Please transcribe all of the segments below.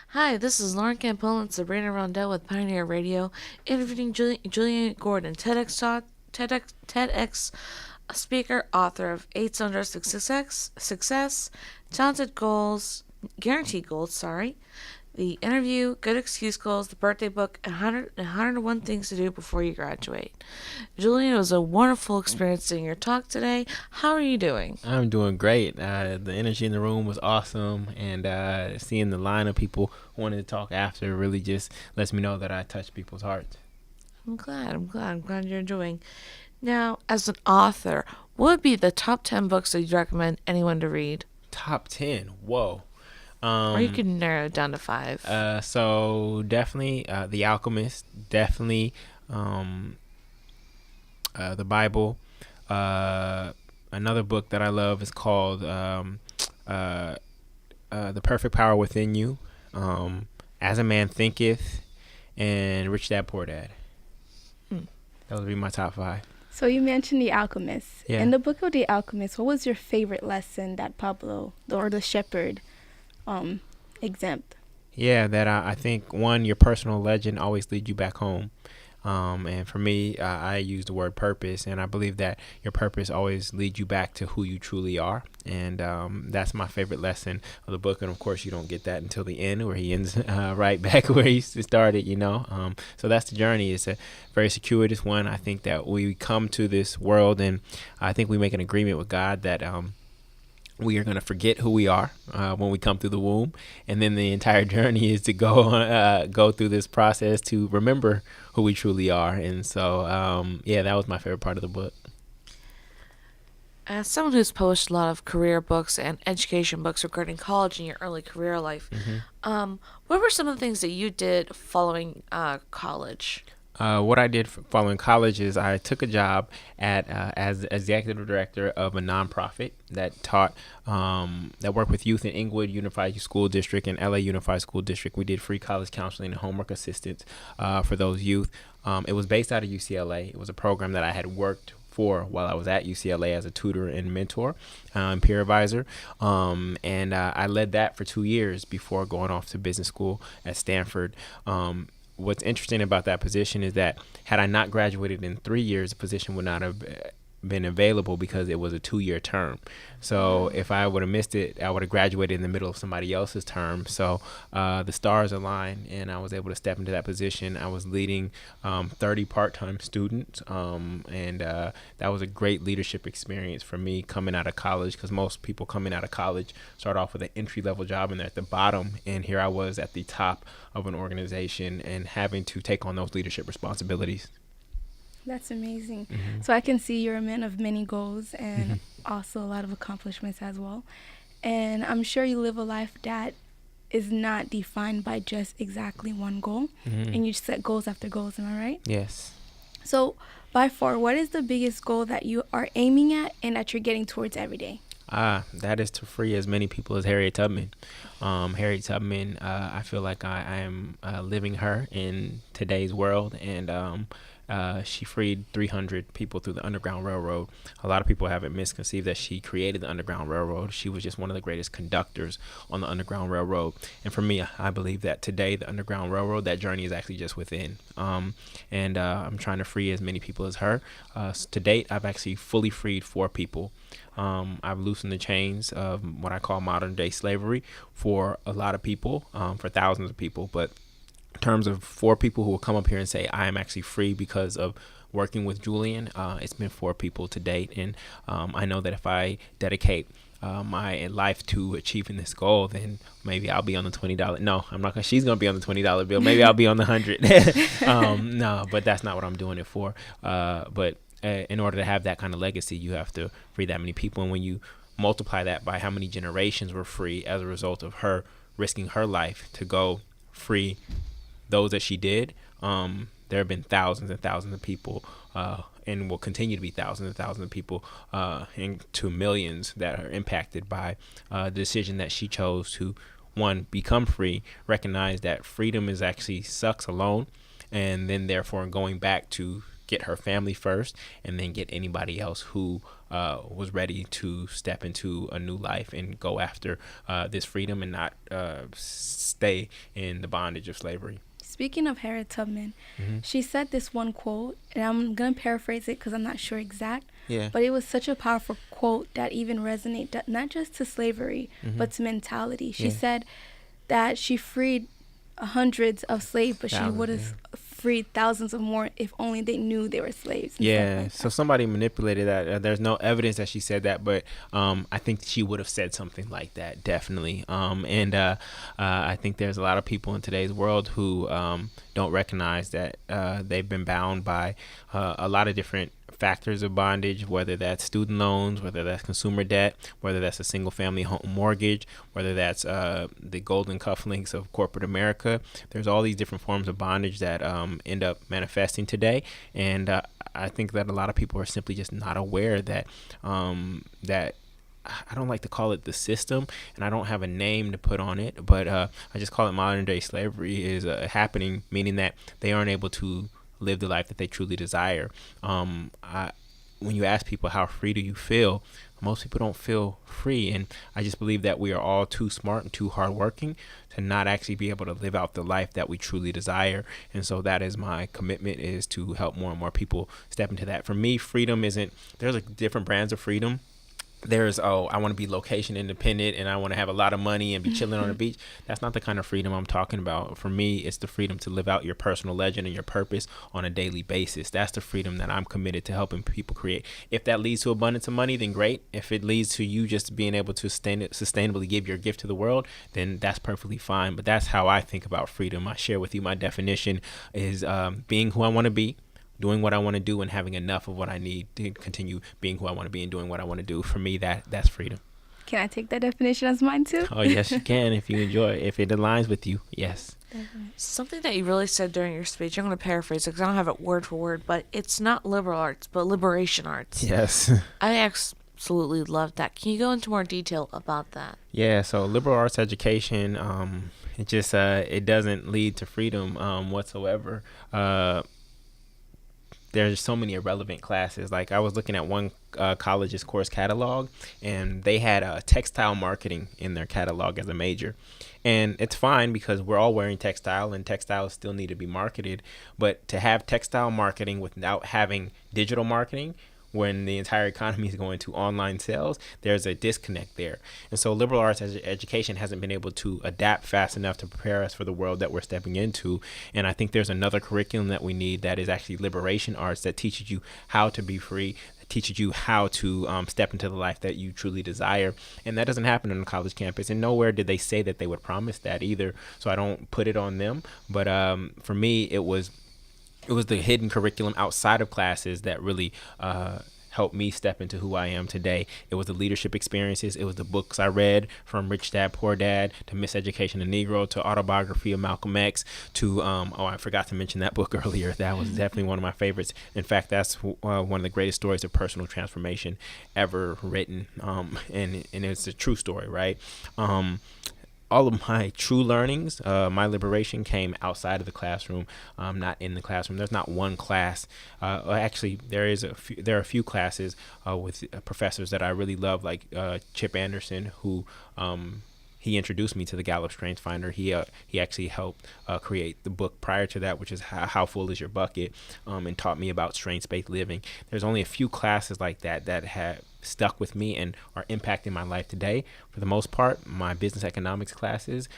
Hi, this is Lauren Campbell and Sabrina Rondell with Pioneer Radio, interviewing Julian Gordon, TEDx speaker, author of Eight Cylinders to Success, Talented Goals, Guaranteed Goals, the interview, Good Excuse Goals, the birthday book, and 101 Things to Do Before You Graduate. Julian, it was a wonderful experience seeing your talk today. How are you doing? I'm doing great. The energy in the room was awesome, and seeing the line of people wanting to talk after really just lets me know that I touched people's hearts. I'm glad you're enjoying. Now, as an author, what would be the top 10 books that you'd recommend anyone to read? Top 10. Whoa. Or you can narrow it down to five. So definitely The Alchemist, definitely the Bible. Another book that I love is called The Perfect Power Within You, As a Man Thinketh, and Rich Dad Poor Dad. Those would be my top five. So you mentioned The Alchemist. Yeah. In the book of The Alchemist, what was your favorite lesson that Pablo, or the shepherd, exempt? Yeah, that I think, one, your personal legend always leads you back home. And for me, I use the word purpose, and I believe that your purpose always leads you back to who you truly are. And that's my favorite lesson of the book. And of course, you don't get that until the end, where he ends right back where he started, So that's the journey. It's a very circuitous one. I think that we come to this world, and I think we make an agreement with God that we are going to forget who we are when we come through the womb, and then the entire journey is to go through this process to remember who we truly are. And so, that was my favorite part of the book. As someone who's published a lot of career books and education books regarding college and your early career life, what were some of the things that you did following college? What I did following college is I took a job as executive director of a nonprofit that worked with youth in Inglewood Unified School District and LA Unified School District. We did free college counseling and homework assistance for those youth. It was based out of UCLA. It was a program that I had worked for while I was at UCLA as a tutor and mentor and peer advisor. And I led that for 2 years before going off to business school at Stanford. What's interesting about that position is that had I not graduated in 3 years, the position would not have been available because it was a 2-year term. So if I would have missed it, I would have graduated in the middle of somebody else's term. So the stars aligned, and I was able to step into that position. I was leading 30 part-time students, and that was a great leadership experience for me coming out of college, because most people coming out of college start off with an entry-level job and they're at the bottom, and here I was at the top of an organization and having to take on those leadership responsibilities. That's amazing. So I can see you're a man of many goals and also a lot of accomplishments as well. And I'm sure you live a life that is not defined by just exactly one goal. And you set goals after goals, am I right? Yes. So by far, what is the biggest goal that you are aiming at and that you're getting towards every day? That is to free as many people as Harriet Tubman. Harriet Tubman, I feel like I am living her in today's world, and she freed 300 people through the Underground Railroad. A lot of people have it misconceived that she created the Underground Railroad. She was just one of the greatest conductors on the Underground Railroad. And for me, I believe that today, the Underground Railroad, that journey is actually just within. And I'm trying to free as many people as her. To date, I've actually fully freed 4 people. I've loosened the chains of what I call modern day slavery for a lot of people, for thousands of people. But in terms of 4 people who will come up here and say, I am actually free because of working with Julian, it's been 4 people to date. And I know that if I dedicate my life to achieving this goal, then maybe I'll be on the $20. No, I'm not gonna. She's gonna be on the $20 bill. Maybe I'll be on the 100. No, but that's not what I'm doing it for. But in order to have that kind of legacy, you have to free that many people. And when you multiply that by how many generations were free as a result of her risking her life to go free those that she did, there have been thousands and thousands of people, and will continue to be thousands and thousands of people, into millions that are impacted by the decision that she chose to, one, become free, recognize that freedom is actually sucks alone, and then therefore going back to get her family first, and then get anybody else who was ready to step into a new life and go after this freedom and not stay in the bondage of slavery. Speaking of Harriet Tubman, she said this one quote, and I'm going to paraphrase it because I'm not sure exact, but it was such a powerful quote that even resonated not just to slavery, but to mentality. She said that she freed hundreds of slaves, but she would have freed thousands of more if only they knew they were slaves. So somebody manipulated that. There's no evidence that she said that, but I think she would have said something like that, definitely. I think there's a lot of people in today's world who don't recognize that they've been bound by a lot of different factors of bondage, whether that's student loans, whether that's consumer debt, whether that's a single family home mortgage, whether that's the golden cufflinks of corporate America. There's all these different forms of bondage that end up manifesting today. And I think that a lot of people are simply just not aware that that I don't like to call it the system, and I don't have a name to put on it, but I just call it modern day slavery is happening, meaning that they aren't able to live the life that they truly desire. When you ask people how free do you feel, most people don't feel free, and I just believe that we are all too smart and too hardworking to not actually be able to live out the life that we truly desire. And so that is my commitment, is to help more and more people step into that. For me, freedom isn't, there's like different brands of freedom. There's, I want to be location independent and I want to have a lot of money and be chilling on the beach. That's not the kind of freedom I'm talking about. For me, it's the freedom to live out your personal legend and your purpose on a daily basis. That's the freedom that I'm committed to helping people create. If that leads to abundance of money, then great. If it leads to you just being able to sustainably give your gift to the world, then that's perfectly fine. But that's how I think about freedom. I share with you my definition is being who I want to be, doing what I want to do, and having enough of what I need to continue being who I want to be and doing what I want to do. For me, that's freedom. Can I take that definition as mine too? Oh, yes, you can if you enjoy it. If it aligns with you, yes. Definitely. Something that you really said during your speech, I'm going to paraphrase it because I don't have it word for word, but it's not liberal arts, but liberation arts. Yes. I absolutely love that. Can you go into more detail about that? Yeah, so liberal arts education, it just, it doesn't lead to freedom whatsoever. There's so many irrelevant classes. Like I was looking at one college's course catalog, and they had textile marketing in their catalog as a major. And it's fine because we're all wearing textile and textiles still need to be marketed. But to have textile marketing without having digital marketing, when the entire economy is going to online sales, there's a disconnect there. And so liberal arts education hasn't been able to adapt fast enough to prepare us for the world that we're stepping into. And I think there's another curriculum that we need that is actually liberation arts, that teaches you how to be free, that teaches you how to step into the life that you truly desire. And that doesn't happen on a college campus, and nowhere did they say that they would promise that either. So I don't put it on them. But for me, it was the hidden curriculum outside of classes that really helped me step into who I am today. It was the leadership experiences. It was the books I read, from Rich Dad, Poor Dad to Miseducation of Negro to Autobiography of Malcolm X to, I forgot to mention that book earlier. That was definitely one of my favorites. In fact, that's one of the greatest stories of personal transformation ever written. And it's a true story, right? All of my true learnings, my liberation came outside of the classroom, not in the classroom. There's not one class. Actually, there are a few classes with professors that I really love, like Chip Anderson, who he introduced me to the Gallup Strengths Finder. He actually helped create the book prior to that, which is How Full Is Your Bucket, and taught me about strengths-based living. There's only a few classes like that have stuck with me and are impacting my life today. For the most part, my business economics classes,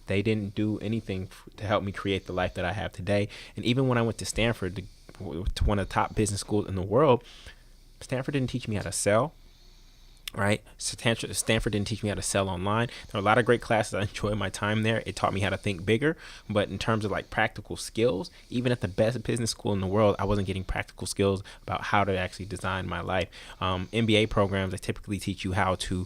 they didn't do anything to help me create the life that I have today. And even when I went to Stanford, to one of the top business schools in the world, Stanford didn't teach me how to sell. Right? Stanford didn't teach me how to sell online. There are a lot of great classes. I enjoyed my time there. It taught me how to think bigger. But in terms of like practical skills, even at the best business school in the world, I wasn't getting practical skills about how to actually design my life. MBA programs, they typically teach you how to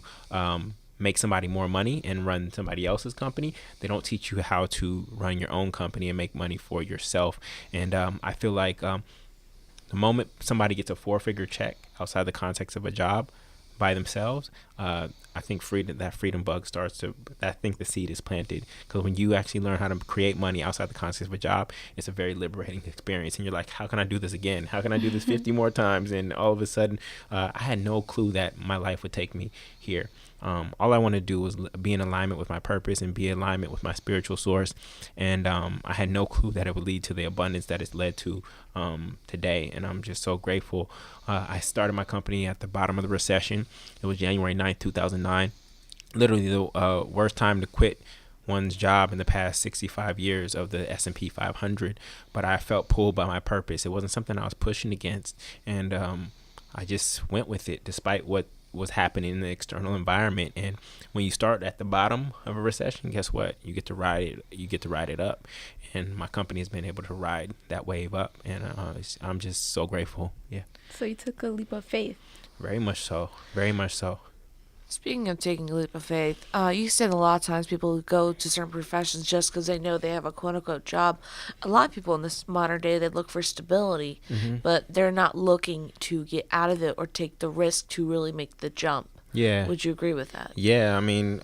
make somebody more money and run somebody else's company. They don't teach you how to run your own company and make money for yourself. And I feel like the moment somebody gets a 4-figure check outside the context of a job, by themselves, I think that freedom bug starts to, I think the seed is planted, because when you actually learn how to create money outside the context of a job, it's a very liberating experience. And you're like, how can I do this again? How can I do this 50 more times? And all of a sudden, I had no clue that my life would take me here. All I want to do was be in alignment with my purpose and be in alignment with my spiritual source. And I had no clue that it would lead to the abundance that it's led to today. And I'm just so grateful. I started my company at the bottom of the recession. It was January 9th, 2009. Literally the worst time to quit one's job in the past 65 years of the S&P 500. But I felt pulled by my purpose. It wasn't something I was pushing against. And I just went with it despite what was happening in the external environment. And when you start at the bottom of a recession, guess what? You get to ride it. You get to ride it up. And my company has been able to ride that wave up. And I'm just so grateful. Yeah. So you took a leap of faith. Very much so. Very much so. Speaking of taking a leap of faith, you said a lot of times people go to certain professions just because they know they have a quote-unquote job. A lot of people in this modern day, they look for stability, but they're not looking to get out of it or take the risk to really make the jump. Yeah. Would you agree with that? Yeah, I mean,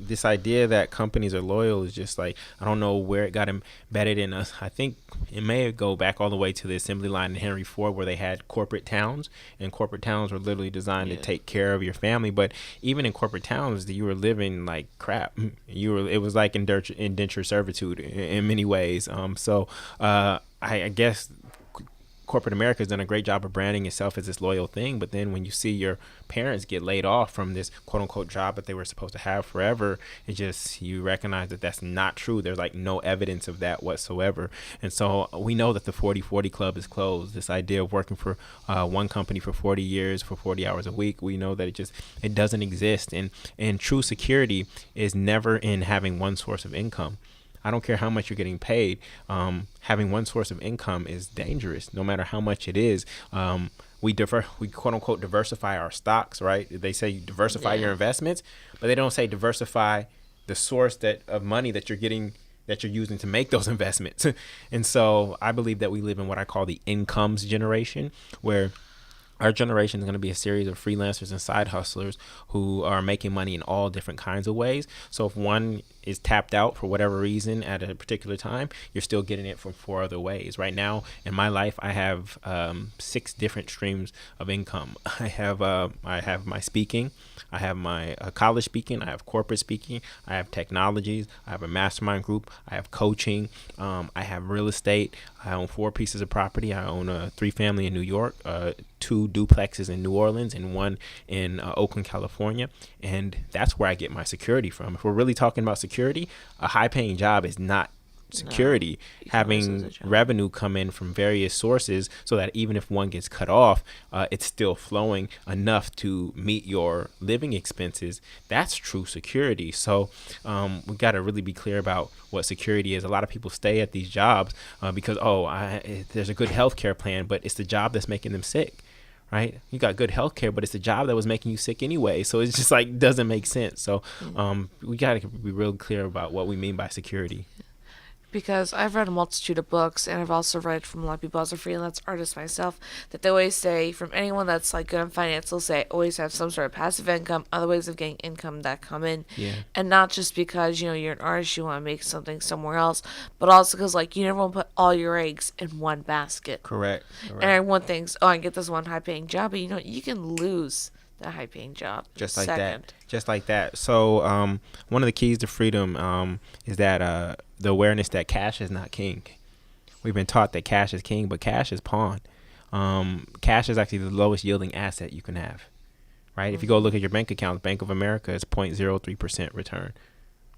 this idea that companies are loyal is just like, I don't know where it got embedded in us. I think it may go back all the way to the assembly line in Henry Ford, where they had corporate towns, and corporate towns were literally designed to take care of your family. But even in corporate towns, you were living like crap. It was like indentured servitude in many ways. I guess corporate America has done a great job of branding itself as this loyal thing, but then when you see your parents get laid off from this quote unquote job that they were supposed to have forever, you recognize that that's not true. There's like no evidence of that whatsoever. And so we know that the 40/40 club is closed. This idea of working for one company for 40 years for 40 hours a week, we know that it doesn't exist. And true security is never in having one source of income. I don't care how much you're getting paid. Having one source of income is dangerous, no matter how much it is. We quote unquote diversify our stocks, right? They say you diversify your investments, but they don't say diversify the source of money that you're getting, that you're using to make those investments. And so I believe that we live in what I call the incomes generation, where our generation is going to be a series of freelancers and side hustlers who are making money in all different kinds of ways. So if one is tapped out for whatever reason at a particular time, you're still getting it from 4 other ways. Right now in my life, I have 6 different streams of income. I have my speaking, I have my college speaking, I have corporate speaking, I have technologies, I have a mastermind group, I have coaching, I have real estate. I own 4 pieces of property. I own a 3-family in New York, 2 duplexes in New Orleans, and 1 in Oakland, California. And that's where I get my security from. If we're really talking about security, a high-paying job is not security. No, having revenue come in from various sources so that even if one gets cut off, it's still flowing enough to meet your living expenses. That's true security. So we got to really be clear about what security is. A lot of people stay at these jobs because there's a good healthcare plan, but it's the job that's making them sick. Right? You got good health care, but it's the job that was making you sick anyway. So it's just like doesn't make sense. So we got to be real clear about what we mean by security. Because I've read a multitude of books, and I've also read from a lot of people as a freelance artist myself, that they always say, from anyone that's like good in finance, they'll say always have some sort of passive income, other ways of getting income that come in. Yeah. And not just because, you're an artist, you want to make something somewhere else, but also because you never want to put all your eggs in one basket. Correct. And everyone thinks, I can get this one high paying job, but you can lose the high paying job. Just like that. So one of the keys to freedom is that the awareness that cash is not king. We've been taught that cash is king, but cash is pawn. Cash is actually the lowest yielding asset you can have, right? If you go look at your bank account, Bank of America is 0.03% return.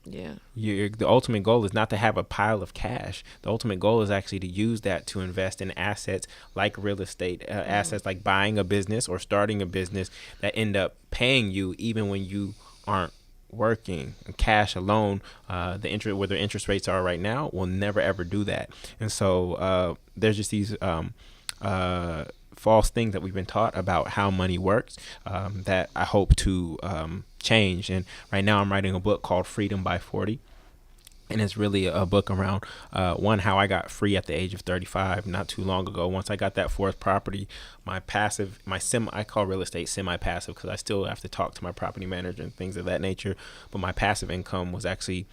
Yeah. The ultimate goal is not to have a pile of cash. The ultimate goal is actually to use that to invest in assets like real estate, assets like buying a business or starting a business that end up paying you even when you aren't working. Cash alone, where the interest rates are right now, will never ever do that. And so there's just these false things that we've been taught about how money works that I hope to change. And right now I'm writing a book called Freedom by 40. And it's really a book around one, how I got free at the age of 35 not too long ago. Once I got that fourth property, my passive, I call real estate semi-passive because I still have to talk to my property manager and things of that nature. But my passive income was actually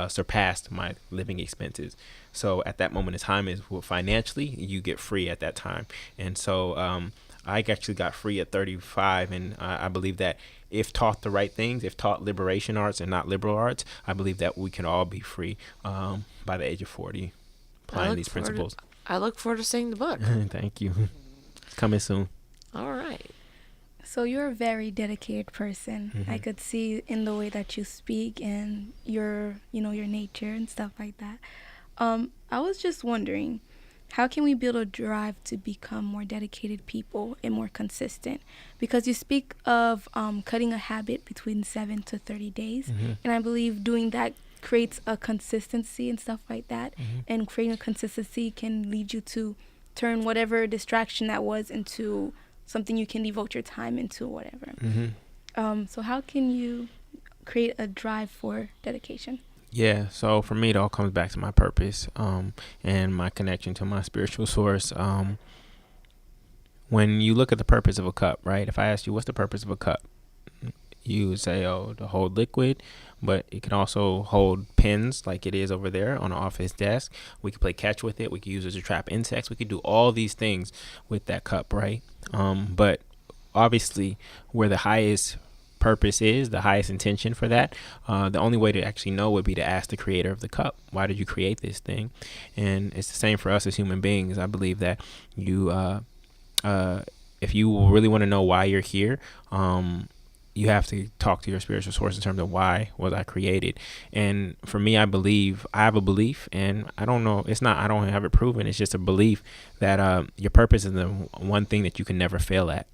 surpassed my living expenses. So at that moment in time is, well, financially you get free at that time. And so I actually got free at 35, and I believe that if taught the right things, if taught liberation arts and not liberal arts, I believe that we can all be free by the age of 40, applying these principles. I look forward to seeing the book. Thank you. It's coming soon. All right. So you're a very dedicated person. Mm-hmm. I could see in the way that you speak and your nature and stuff like that. I was just wondering, how can we build a drive to become more dedicated people and more consistent? Because you speak of cutting a habit between 7 to 30 days. Mm-hmm. And I believe doing that creates a consistency and stuff like that. Mm-hmm. And creating a consistency can lead you to turn whatever distraction that was into something you can devote your time into, whatever. Mm-hmm. So how can you create a drive for dedication? Yeah, so for me, it all comes back to my purpose and my connection to my spiritual source. When you look at the purpose of a cup, right? If I asked you, what's the purpose of a cup? You would say, oh, to hold liquid, but it can also hold pens like it is over there on the office desk. We could play catch with it. We could use it to trap insects. We could do all these things with that cup, right? But obviously, where the highest purpose is, the highest intention for that, the only way to actually know would be to ask the creator of the cup, why did you create this thing? And it's the same for us as human beings. I believe that you if you really want to know why you're here, you have to talk to your spiritual source in terms of why was I created. And for me, I have a belief, and I don't know, I don't have it proven, it's just a belief that your purpose is the one thing that you can never fail at.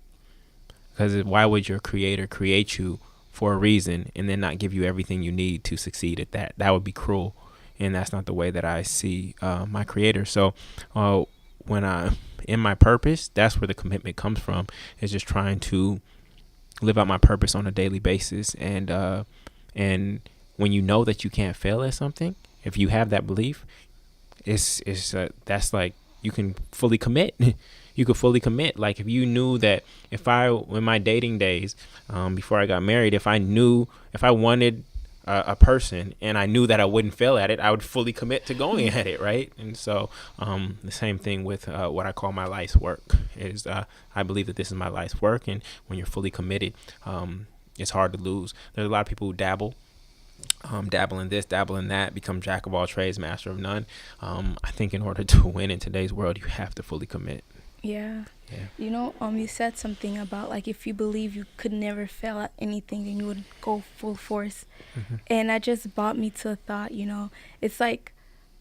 Because why would your creator create you for a reason and then not give you everything you need to succeed at that? That would be cruel. And that's not the way that I see my creator. So when I'm in my purpose, that's where the commitment comes from, is just trying to live out my purpose on a daily basis. And when you know that you can't fail at something, if you have that belief, that's like you can fully commit. You could fully commit. Like if you knew that in my dating days, before I got married, if I wanted a person and I knew that I wouldn't fail at it, I would fully commit to going at it, right? And so the same thing with what I call my life's work is I believe that this is my life's work, and when you're fully committed, it's hard to lose. There's a lot of people who dabble in this, dabble in that, become jack of all trades, master of none. I think in order to win in today's world, you have to fully commit. Yeah. You said something about like if you believe you could never fail at anything, then you would go full force. Mm-hmm. And that just brought me to a thought, it's like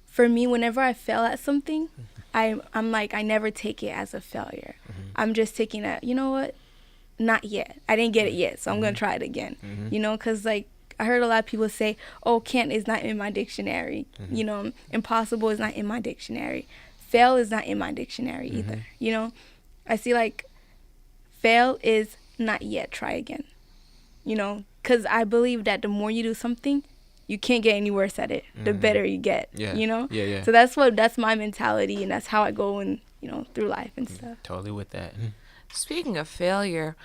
for me, whenever I fail at something, I'm like, I never take it as a failure. Mm-hmm. I'm just taking that, you know what? Not yet. I didn't get it yet, so I'm going to try it again. Mm-hmm. Because like I heard a lot of people say, oh, can't is not in my dictionary. Mm-hmm. Impossible is not in my dictionary. Fail is not in my dictionary either. I see like fail is not yet, try again. Because I believe that the more you do something, you can't get any worse at it. The better you get. Yeah. So that's my mentality, and that's how I go and through life and stuff. Totally with that. Speaking of failure,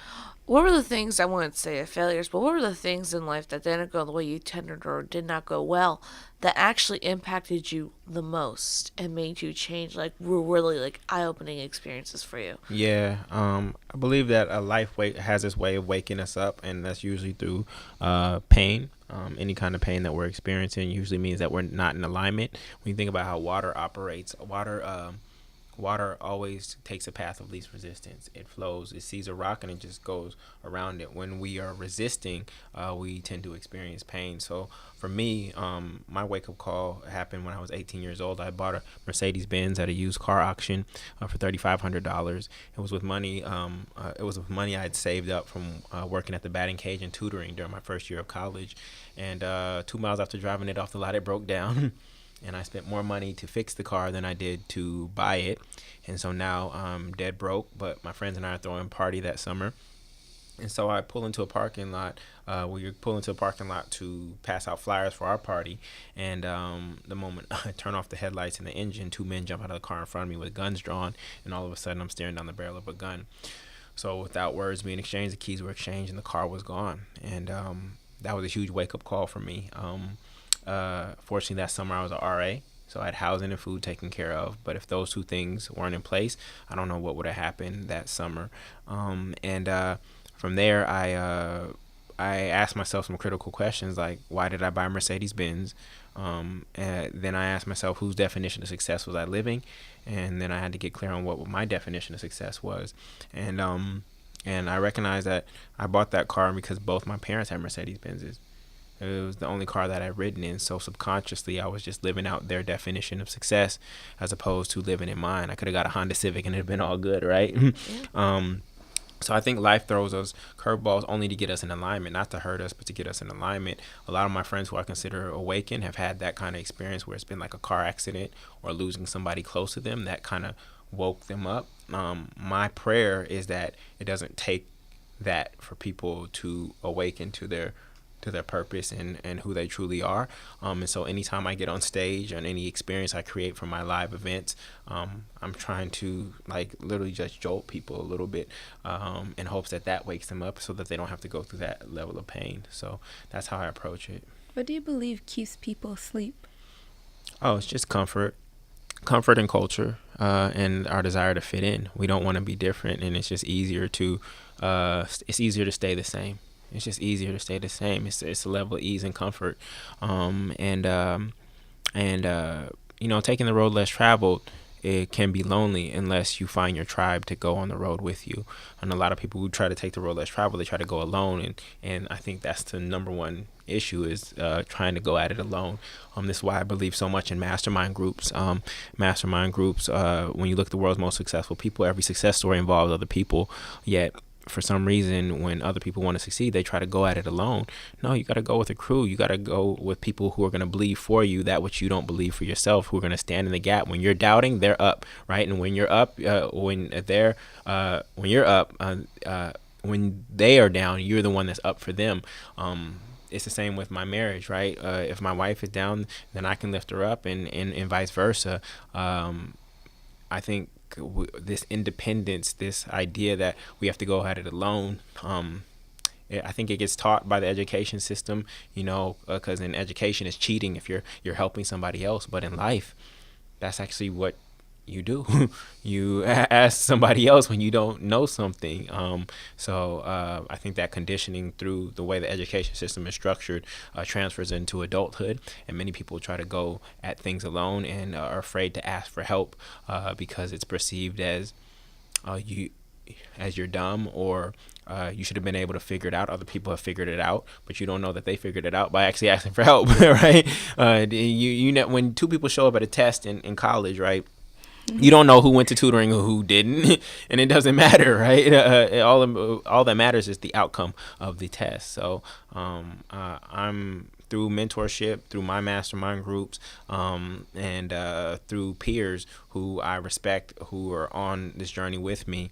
what were the things, I wouldn't say failures, but what were the things in life that didn't go the way you intended or did not go well that actually impacted you the most and made you change, like were really like eye-opening experiences for you? Yeah, I believe that a life has this way of waking us up, and that's usually through pain. Any kind of pain that we're experiencing usually means that we're not in alignment. When you think about how water operates, water always takes a path of least resistance. It flows. It sees a rock and it just goes around it. When we are resisting, we tend to experience pain. So for me, my wake-up call happened when I was 18 years old. I bought a Mercedes-Benz at a used car auction for $3,500. It was with money. It was with money I had saved up from working at the batting cage and tutoring during my first year of college. And 2 miles after driving it off the lot, it broke down. And I spent more money to fix the car than I did to buy it. And so now I'm dead broke, but my friends and I are throwing a party that summer. And so I pull into a parking lot. We pull into a parking lot to pass out flyers for our party. And the moment I turn off the headlights and the engine, two men jump out of the car in front of me with guns drawn. And all of a sudden, I'm staring down the barrel of a gun. So without words being exchanged, the keys were exchanged and the car was gone. And that was a huge wake-up call for me. Fortunately, that summer I was a RA. So I had housing and food taken care of. But if those two things weren't in place, I don't know what would have happened that summer. From there, I asked myself some critical questions like, why did I buy a Mercedes Benz? And then I asked myself, whose definition of success was I living? And then I had to get clear on what my definition of success was. And I recognized that I bought that car because both my parents had Mercedes Benzes. It was the only car that I'd ridden in, so subconsciously I was just living out their definition of success as opposed to living in mine. I could have got a Honda Civic and it'd have been all good, right? Yeah. So I think life throws us curveballs only to get us in alignment, not to hurt us, but to get us in alignment. A lot of my friends who I consider awakened have had that kind of experience where it's been like a car accident or losing somebody close to them that kind of woke them up. My prayer is that it doesn't take that for people to awaken to their purpose and who they truly are. And so anytime I get on stage and any experience I create from my live events, I'm trying to like literally just jolt people a little bit in hopes that wakes them up so that they don't have to go through that level of pain. So that's how I approach it. What do you believe keeps people asleep? Oh, it's just comfort and culture, and our desire to fit in. We don't want to be different, and it's just easier to stay the same. It's just easier to stay the same. It's a level of ease and comfort, and taking the road less traveled, it can be lonely unless you find your tribe to go on the road with you. And a lot of people who try to take the road less traveled, they try to go alone, and I think that's the number one issue is trying to go at it alone. This is why I believe so much in mastermind groups. When you look at the world's most successful people, every success story involves other people, yet for some reason, when other people want to succeed, they try to go at it alone. No, you got to go with a crew. You got to go with people who are going to believe for you that which you don't believe for yourself, who are going to stand in the gap. When you're doubting, they're up, right? And when you're up, when they are down, you're the one that's up for them. It's the same with my marriage, right? If my wife is down, then I can lift her up, and vice versa. I think this independence, this idea that we have to go at it alone, I think it gets taught by the education system, because in education it's cheating if you're helping somebody else, but in life, that's actually what you do. You ask somebody else when you don't know something. So I think that conditioning through the way the education system is structured transfers into adulthood, and many people try to go at things alone and are afraid to ask for help because it's perceived as you're dumb, or you should have been able to figure it out. Other people have figured it out, but you don't know that they figured it out by actually asking for help, right? When two people show up at a test in college, right? You don't know who went to tutoring or who didn't, and it doesn't matter, right? All that matters is the outcome of the test. So I'm through mentorship, through my mastermind groups, and through peers who I respect, who are on this journey with me.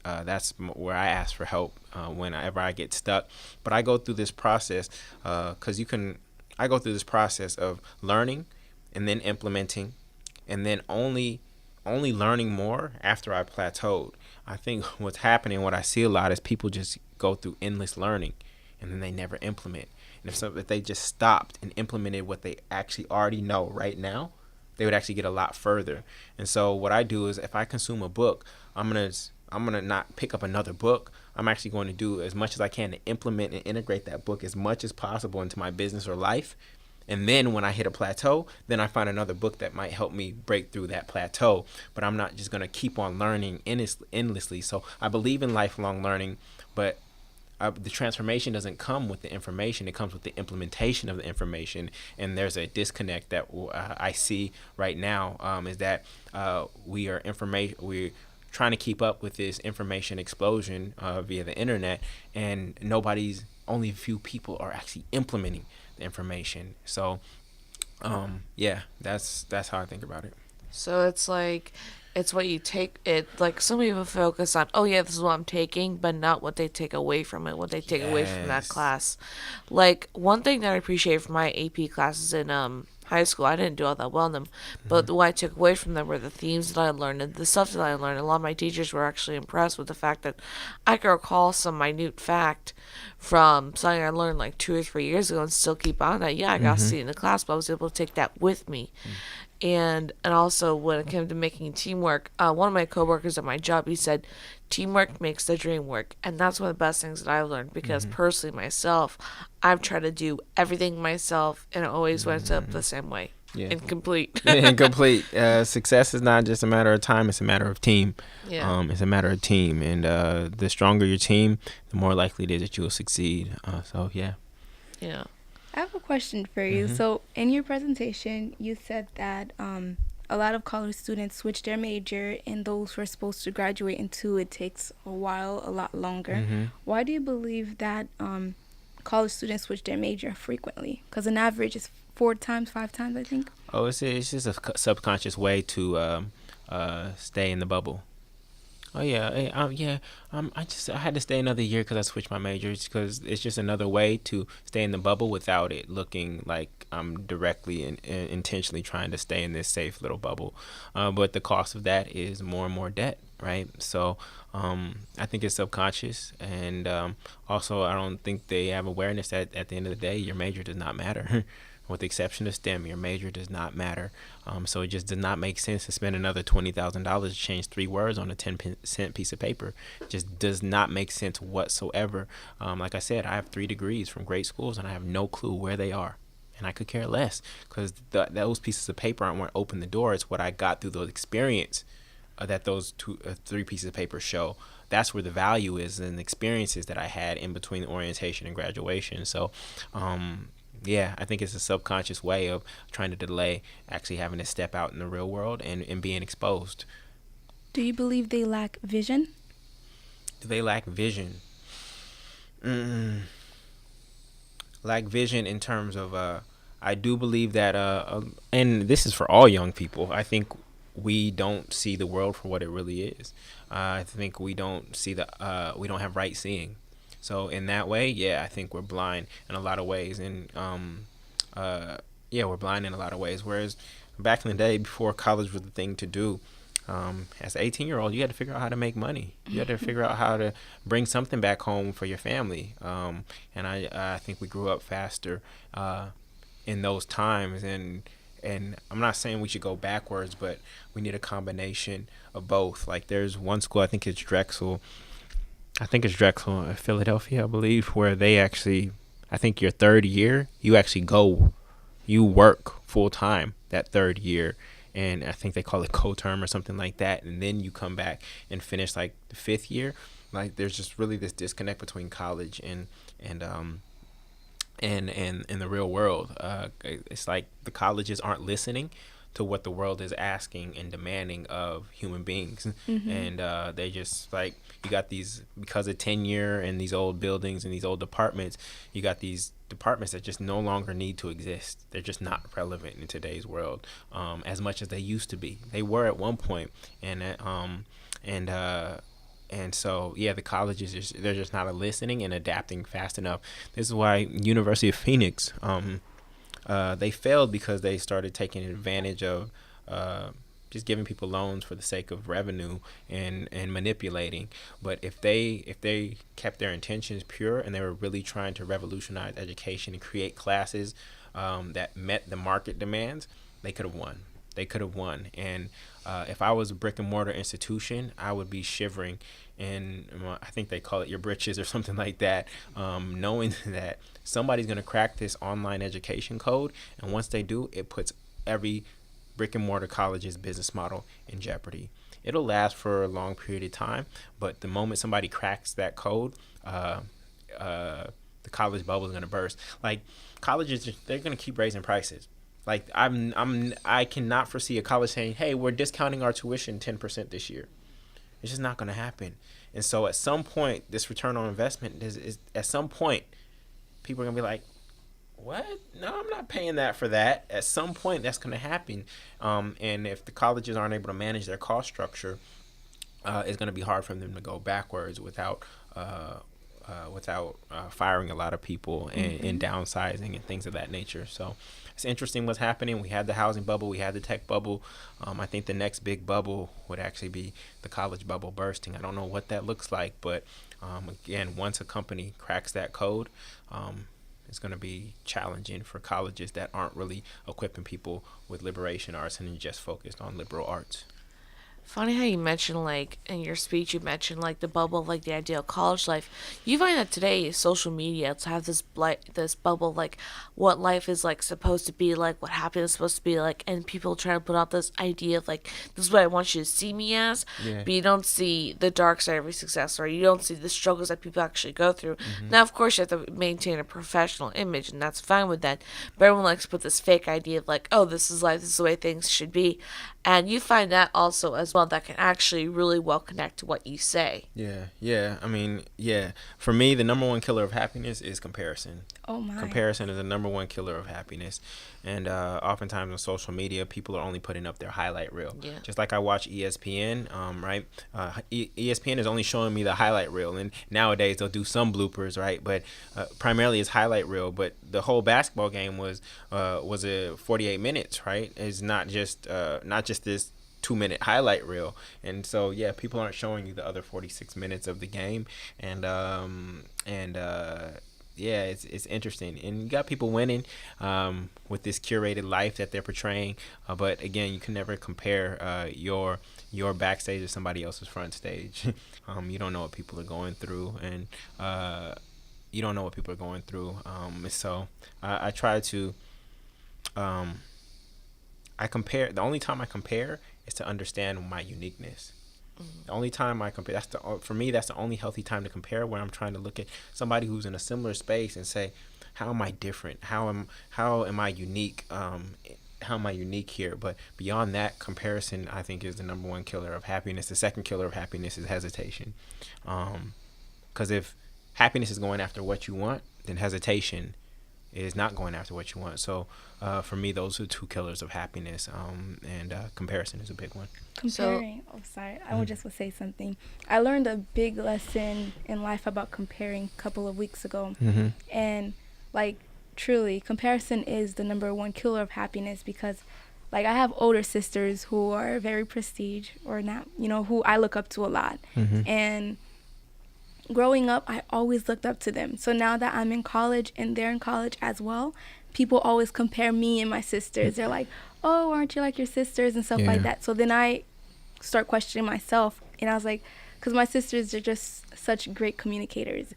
That's where I ask for help whenever I get stuck. But I go through this process I go through this process of learning and then implementing, and then only learning more after I plateaued. I think what's happening, what I see a lot, is people just go through endless learning, and then they never implement. And if they just stopped and implemented what they actually already know right now, they would actually get a lot further. And so what I do is, if I consume a book, I'm gonna not pick up another book. I'm actually going to do as much as I can to implement and integrate that book as much as possible into my business or life. And then when I hit a plateau, then I find another book that might help me break through that plateau. But I'm not just going to keep on learning endlessly. So I believe in lifelong learning, but the transformation doesn't come with the information. It comes with the implementation of the information. And there's a disconnect that I see right now, is that we're trying to keep up with this information explosion via the internet, and only a few people are actually implementing the information. So that's how I think about it. So it's like It's what you take. It like some people focus on, oh yeah, this is what I'm taking, but not what they take away from it. What they take away from that Yes. class. Like one thing that I appreciate from my AP classes in high school, I didn't do all that well in them, but what I took away from them were the themes that I learned and the stuff that I learned. A lot of my teachers were actually impressed with the fact that I could recall some minute fact from something I learned like 2 or 3 years ago and still keep on that. Yeah, I got to Mm-hmm. see it in the class, but I was able to take that with me. And also when it came to making teamwork, one of my coworkers at my job, he said teamwork makes the dream work, and that's one of the best things that I've learned, because Mm-hmm. personally myself, I've tried to do everything myself and it always went up Mm-hmm. the same way. Yeah. Incomplete. Incomplete. Success is not just a matter of time; it's a matter of team. Yeah. It's a matter of team, and the stronger your team, the more likely it is that you will succeed. So yeah. Yeah. I have a question for you. Mm-hmm. So, in your presentation, you said that a lot of college students switch their major, and those who are supposed to graduate into it takes a while, a lot longer. Mm-hmm. Why do you believe that college students switch their major frequently? Because an average is 4 times, 5 times, I think. Oh, it's just a subconscious way to stay in the bubble. Oh yeah, yeah. I had to stay another year because I switched my majors because it's just another way to stay in the bubble without it looking like I'm directly and intentionally trying to stay in this safe little bubble. But the cost of that is more and more debt, right? So I think it's subconscious, and also I don't think they have awareness that at the end of the day, your major does not matter. With the exception of STEM, your major does not matter. So it just does not make sense to spend another $20,000 to change 3 words on a 10-cent piece of paper. It just does not make sense whatsoever. Like I said, I have 3 degrees from great schools, and I have no clue where they are. And I could care less because those pieces of paper aren't what opened the door. It's what I got through those experience that those 3 pieces of paper show. That's where the value is, and the experiences that I had in between orientation and graduation. So, yeah, I think it's a subconscious way of trying to delay actually having to step out in the real world and being exposed. Do you believe they lack vision? Do they lack vision? Lack vision in terms of, I do believe that, and this is for all young people, I think we don't see the world for what it really is. I think we don't see we don't have right seeing. So in that way, yeah, I think we're blind in a lot of ways, and yeah, we're blind in a lot of ways. Whereas back in the day, before college was the thing to do, as an 18-year-old, you had to figure out how to make money. You had to figure out how to bring something back home for your family. And I think we grew up faster in those times, and I'm not saying we should go backwards, but we need a combination of both. Like there's one school, I think it's Drexel in Philadelphia, I believe, where they actually, I think your third year, you work full time that third year. And I think they call it co-term or something like that. And then you come back and finish like the 5th year. Like there's just really this disconnect between college and the real world. It's like the colleges aren't listening to what the world is asking and demanding of human beings. And they just like, you got these, because of tenure and these old buildings and these old departments, you got these departments that just no longer need to exist. They're just not relevant in today's world as much as they used to be. They were at one point, and so yeah, the colleges they're just not listening and adapting fast enough. This is why University of Phoenix they failed, because they started taking advantage of just giving people loans for the sake of revenue and manipulating. But if they kept their intentions pure and they were really trying to revolutionize education and create classes that met the market demands, they could have won. And if I was a brick and mortar institution, I would be shivering, and I think they call it your britches or something like that, knowing that somebody's going to crack this online education code, and once they do, it puts every brick and mortar college's business model in jeopardy. It'll last for a long period of time, but the moment somebody cracks that code, the college bubble is going to burst. Like colleges, they're going to keep raising prices. Like I cannot foresee a college saying, "Hey, we're discounting our tuition 10% this year." It's just not going to happen. And so at some point, this return on investment is at some point, people are going to be like, what? No, I'm not paying that for that. At some point, that's going to happen. And if the colleges aren't able to manage their cost structure, it's going to be hard for them to go backwards without firing a lot of people and downsizing and things of that nature. So it's interesting what's happening. We had the housing bubble, we had the tech bubble. I think the next big bubble would actually be the college bubble bursting. I don't know what that looks like, but again, once a company cracks that code, it's going to be challenging for colleges that aren't really equipping people with liberation arts and just focused on liberal arts. Funny how you mentioned, like, in your speech, you mentioned, like, the bubble of, like, the ideal college life. You find that today, social media, to have this bubble, like, what life is, like, supposed to be like, what happiness is supposed to be like, and people try to put out this idea of, like, this is what I want you to see me as, Yeah. but you don't see the dark side of every success, or you don't see the struggles that people actually go through. Now, of course, you have to maintain a professional image, and that's fine with that, but everyone likes to put this fake idea of, like, oh, this is life, this is the way things should be. And you find that also as well that can actually really well connect to what you say. Yeah. I mean, yeah. For me, the number one killer of happiness is comparison. Oh my. Comparison is the number one killer of happiness. And oftentimes on social media, people are only putting up their highlight reel. Yeah. Just like I watch ESPN, right? ESPN is only showing me the highlight reel. And nowadays they'll do some bloopers, right? But primarily it's highlight reel. But the whole basketball game was a 48 minutes, right? It's not just this 2-minute highlight reel. And so yeah, people aren't showing you the other 46 minutes of the game. And yeah, it's interesting, and you got people winning with this curated life that they're portraying. But again, you can never compare your backstage to somebody else's front stage. You don't know what people are going through, and you don't know what people are going through. So I try to I compare. The only time I compare is to understand my uniqueness. The only time I compare, for me, that's the only healthy time to compare, where I'm trying to look at somebody who's in a similar space and say, how am I different? How am I unique? How am I unique here? But beyond that, comparison, I think, is the number one killer of happiness. The second killer of happiness is hesitation. Because if happiness is going after what you want, then hesitation is not going after what you want. So for me, those are two killers of happiness, and comparison is a big one. Comparing. I would just say something. I learned a big lesson in life about comparing a couple of weeks ago. And like, truly, comparison is the number one killer of happiness, because like, I have older sisters who are very prestige, or not, who I look up to a lot. And growing up, I always looked up to them. So now that I'm in college and they're in college as well, people always compare me and my sisters. They're like, oh, aren't you like your sisters and stuff like that. So then I start questioning myself, and I was like, because my sisters are just such great communicators.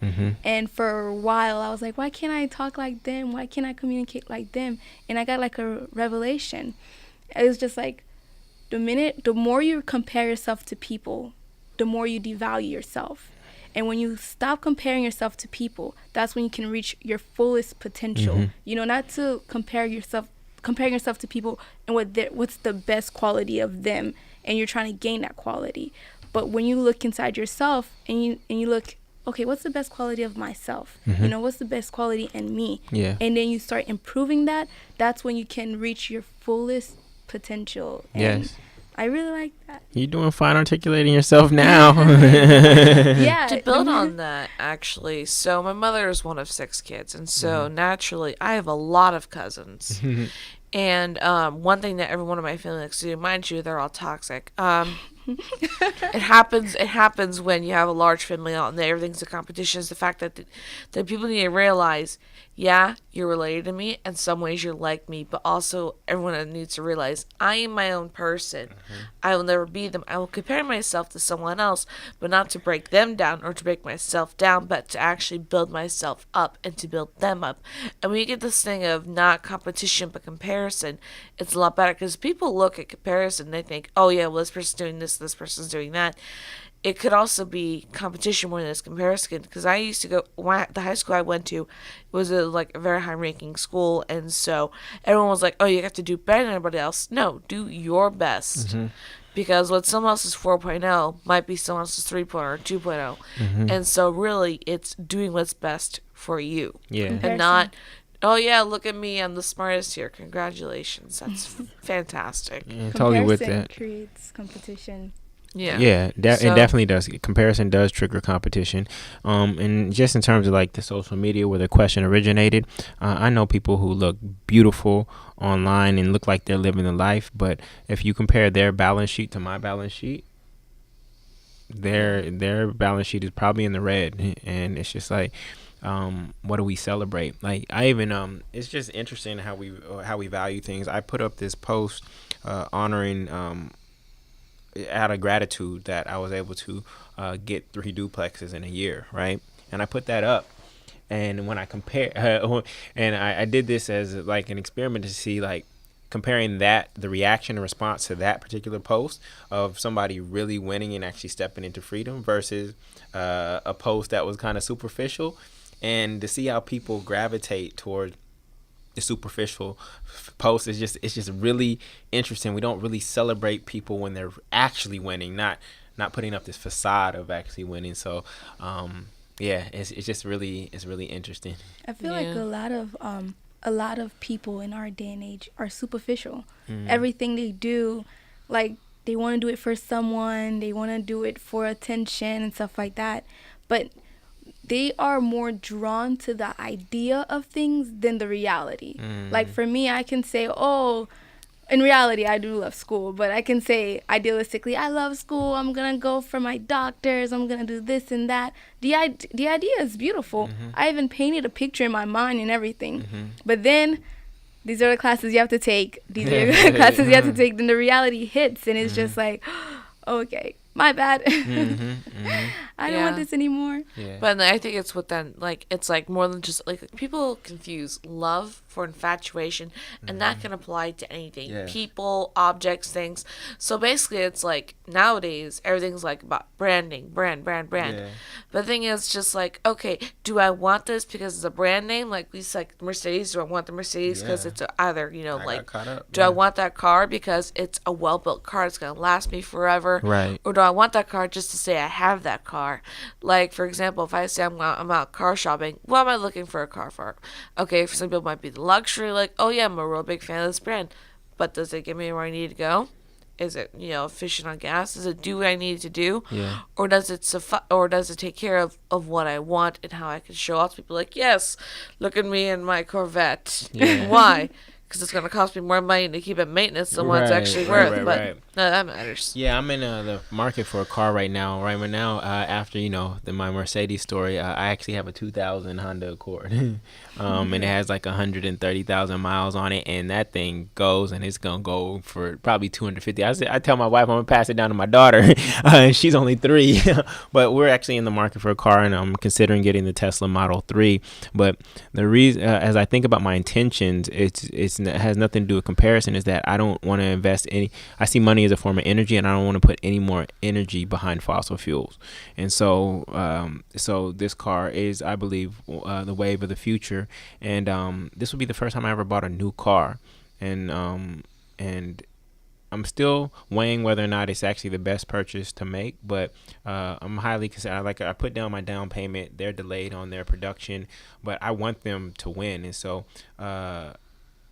And for a while I was like, why can't I talk like them? Why can't I communicate like them? And I got like a revelation. It was just like, the more you compare yourself to people, the more you devalue yourself. And when you stop comparing yourself to people, that's when you can reach your fullest potential. Not to comparing yourself to people and what's the best quality of them, and you're trying to gain that quality. But when you look inside yourself and you look, okay, what's the best quality of myself? What's the best quality in me? And then you start improving that. That's when you can reach your fullest potential. And yes. I really like that. You're doing fine articulating yourself now. Yeah. To build on that, actually, so my mother is one of 6 kids, and so naturally I have a lot of cousins. And one thing that every one of my family likes to do, mind you, they're all toxic. It happens when you have a large family and everything's a competition. Is the fact that people need to realize, yeah, you're related to me. In some ways, you're like me, but also everyone needs to realize I am my own person. I will never be them. I will compare myself to someone else, but not to break them down or to break myself down, but to actually build myself up and to build them up. And when you get this thing of not competition but comparison, it's a lot better, because people look at comparison and they think, oh yeah, well, this person's doing this person's doing that. It could also be competition more than it's comparison, because I used to go, the high school I went to was a very high ranking school, and so everyone was like, oh, you have to do better than everybody else. No, do your best. Because what someone else's 4.0 might be someone else's 3.0 or 2.0. And so really it's doing what's best for you. Yeah. And not Oh yeah, look at me, I'm the smartest here. Congratulations. That's fantastic. Yeah, totally with Comparison that. creates competition. Yeah. Yeah, it So- definitely does. Comparison does trigger competition. And just in terms of like the social media where the question originated, I know people who look beautiful online and look like they're living the life, but if you compare their balance sheet to my balance sheet, their balance sheet is probably in the red, and it's just like, what do we celebrate? Like I even it's just interesting how we value things. I put up this post honoring out of gratitude that I was able to get 3 duplexes in a year, right? And I put that up, and when I compare, and I did this as like an experiment to see like comparing the reaction and response to that particular post of somebody really winning and actually stepping into freedom versus a post that was kind of superficial, and to see how people gravitate toward the superficial post is just really interesting. We don't really celebrate people when they're actually winning, not putting up this facade of actually winning. So yeah, it's really interesting. I feel like a lot of people in our day and age are superficial. Mm. Everything they do, like they want to do it for someone, they want to do it for attention and stuff like that. But they are more drawn to the idea of things than the reality. Like for me, I can say, oh, in reality, I do love school, but I can say idealistically, I love school. I'm going to go for my doctors. I'm going to do this and that. The idea is beautiful. I even painted a picture in my mind and everything. But then these are the classes you have to take. These are the classes you have to take. Then the reality hits and it's just like, okay, my bad. I don't want this anymore. Yeah. But I think it's what then, like, it's like more than just, like, people confuse love for infatuation, and that can apply to anything. Yeah. People, objects, things. So basically, it's like, nowadays, everything's like about branding, brand. Yeah. But the thing is just like, okay, do I want this because it's a brand name? Like, we like Mercedes, do I want the Mercedes because Yeah. it's either, you know, I like, got caught up. do I want that car because it's a well-built car, it's going to last me forever? Right. Or do I want that car just to say I have that car? Like, for example, if I say I'm out car shopping, what am I looking for a car for? Okay, for some people it might be the luxury, like, oh yeah, I'm a real big fan of this brand. But does it get me where I need to go? Is it, you know, efficient on gas? Does it do what I need it to do? Yeah. Or does it take care of what I want and how I can show off to people? Like, yes, look at me in my Corvette. Yeah. Why? Because it's going to cost me more money to keep it maintenance than what it's actually worth. But right. no, that matters. Yeah, I'm in the market for a car right now. Right now, after my Mercedes story, I actually have a 2000 Honda Accord, and it has like 130,000 miles on it, and that thing goes, and it's gonna go for probably 250. I tell my wife I'm gonna pass it down to my daughter. She's only 3, but we're actually in the market for a car, and I'm considering getting the Tesla Model 3. But the reason, as I think about my intentions, it has nothing to do with comparison. Is that I don't want to invest any. I see money as a form of energy, and I don't want to put any more energy behind fossil fuels. And so, so this car is, I believe, the wave of the future. And this will be the first time I ever bought a new car. And I'm still weighing whether or not it's actually the best purchase to make, but I'm highly concerned. Like I put down my down payment. They're delayed on their production, but I want them to win. And so,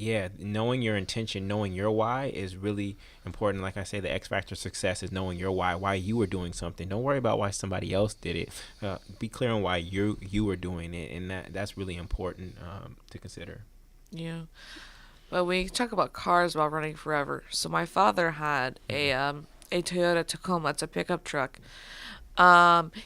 yeah, knowing your intention, knowing your why is really important. Like I say, the X factor of success is knowing your why you are doing something. Don't worry about why somebody else did it. Be clear on why you are doing it, and that's really important to consider. Yeah. But we talk about cars while running forever. So my father had a Toyota Tacoma. It's a pickup truck.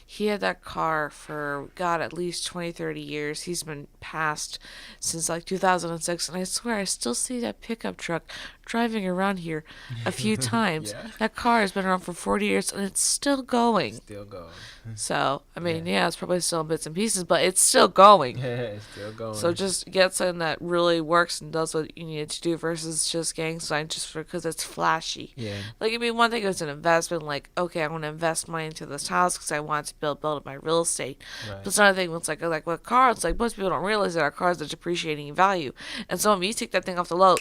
He had that car for, God, at least 20, 30 years. He's been passed since like 2006. And I swear, I still see that pickup truck driving around here a few times. Yeah. That car has been around for 40 years and it's still going. Still going. So, I mean, yeah, it's probably still in bits and pieces, but it's still going. Yeah, it's still going. So just get something that really works and does what you need it to do versus just getting signed just because it's flashy. Yeah. Like, I mean, one thing is an investment, like, okay, I want to invest money into this house because I want to build up my real estate. Right. But it's another thing, it's like with cars, like, most people don't realize that our cars are depreciating in value. And so when you take that thing off the lot,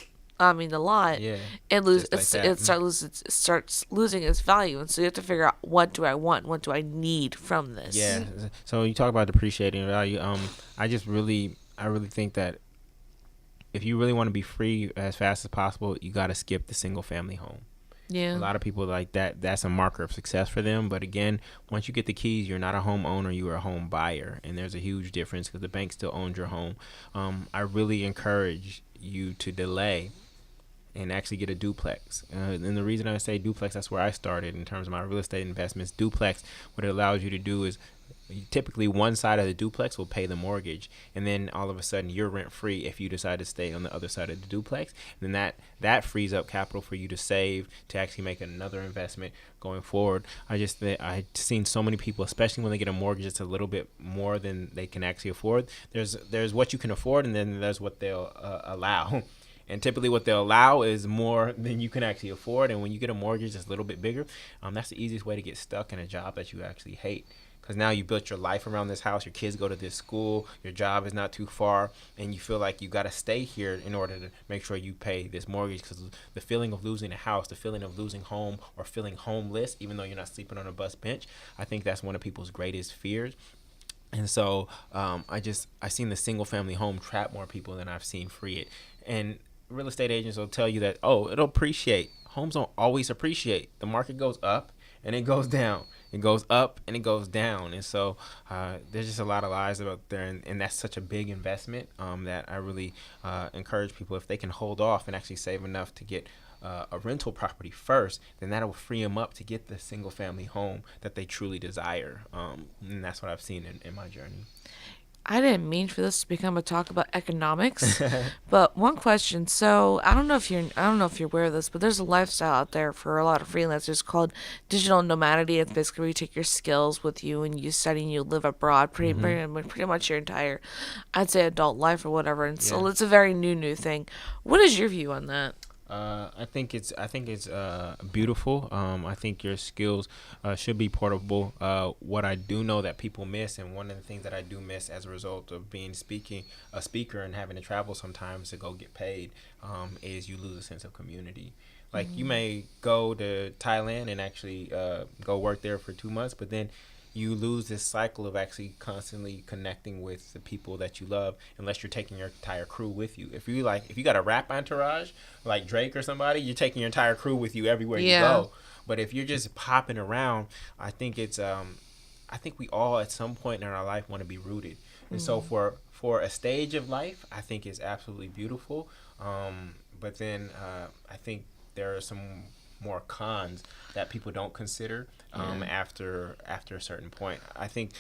Yeah. it starts losing its value, and so you have to figure out what do I want, what do I need from this. Yeah. So you talk about depreciating value. I really think that if you really want to be free as fast as possible, you got to skip the single family home. Yeah. A lot of people like that. That's a marker of success for them. But again, once you get the keys, you're not a homeowner. You are a home buyer. And there's a huge difference because the bank still owns your home. I really encourage you to delay and actually get a duplex. And the reason I say duplex, that's where I started in terms of my real estate investments. Duplex, what it allows you to do is typically one side of the duplex will pay the mortgage, and then all of a sudden you're rent free if you decide to stay on the other side of the duplex. And then that frees up capital for you to save, to actually make another investment going forward. I've seen so many people, especially when they get a mortgage, it's a little bit more than they can actually afford. There's what you can afford, and then there's what they'll allow. And typically what they'll allow is more than you can actually afford. And when you get a mortgage that's a little bit bigger, that's the easiest way to get stuck in a job that you actually hate. Because now you built your life around this house, your kids go to this school, your job is not too far, and you feel like you got to stay here in order to make sure you pay this mortgage. Because the feeling of losing a house, the feeling of losing home, or feeling homeless, even though you're not sleeping on a bus bench, I think that's one of people's greatest fears. And so I seen the single family home trap more people than I've seen free it. And real estate agents will tell you that, it'll appreciate. Homes don't always appreciate. The market goes up and it goes down. It goes up and it goes down. And so there's just a lot of lies out there. And that's such a big investment that I really encourage people, if they can hold off and actually save enough to get a rental property first, then that will free them up to get the single family home that they truly desire. And that's what I've seen in my journey. I didn't mean for this to become a talk about economics, but one question. So I don't know if you're aware of this, but there's a lifestyle out there for a lot of freelancers called digital nomadity. It's basically where you take your skills with you and you study and you live abroad pretty much your entire, I'd say, adult life or whatever. And so it's a very new thing. What is your view on that? I think it's beautiful. I think your skills should be portable. What I do know that people miss, and one of the things that I do miss as a result of being a speaker and having to travel sometimes to go get paid, is you lose a sense of community. Like you may go to Thailand and actually go work there for 2 months, but then you lose this cycle of actually constantly connecting with the people that you love, unless you're taking your entire crew with you. If you got a rap entourage like Drake or somebody, you're taking your entire crew with you everywhere you go. But if you're just popping around, I think I think we all at some point in our life want to be rooted. And so for a stage of life, I think it's absolutely beautiful. But then I think there are some more cons that people don't consider after a certain point. I think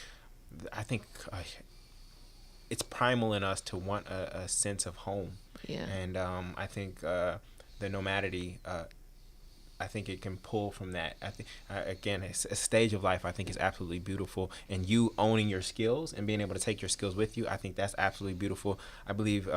it's primal in us to want a sense of home. And I think the nomadity, I think it can pull from that. I think again, a stage of life I think is absolutely beautiful, and you owning your skills and being able to take your skills with you, I think that's absolutely beautiful. I believe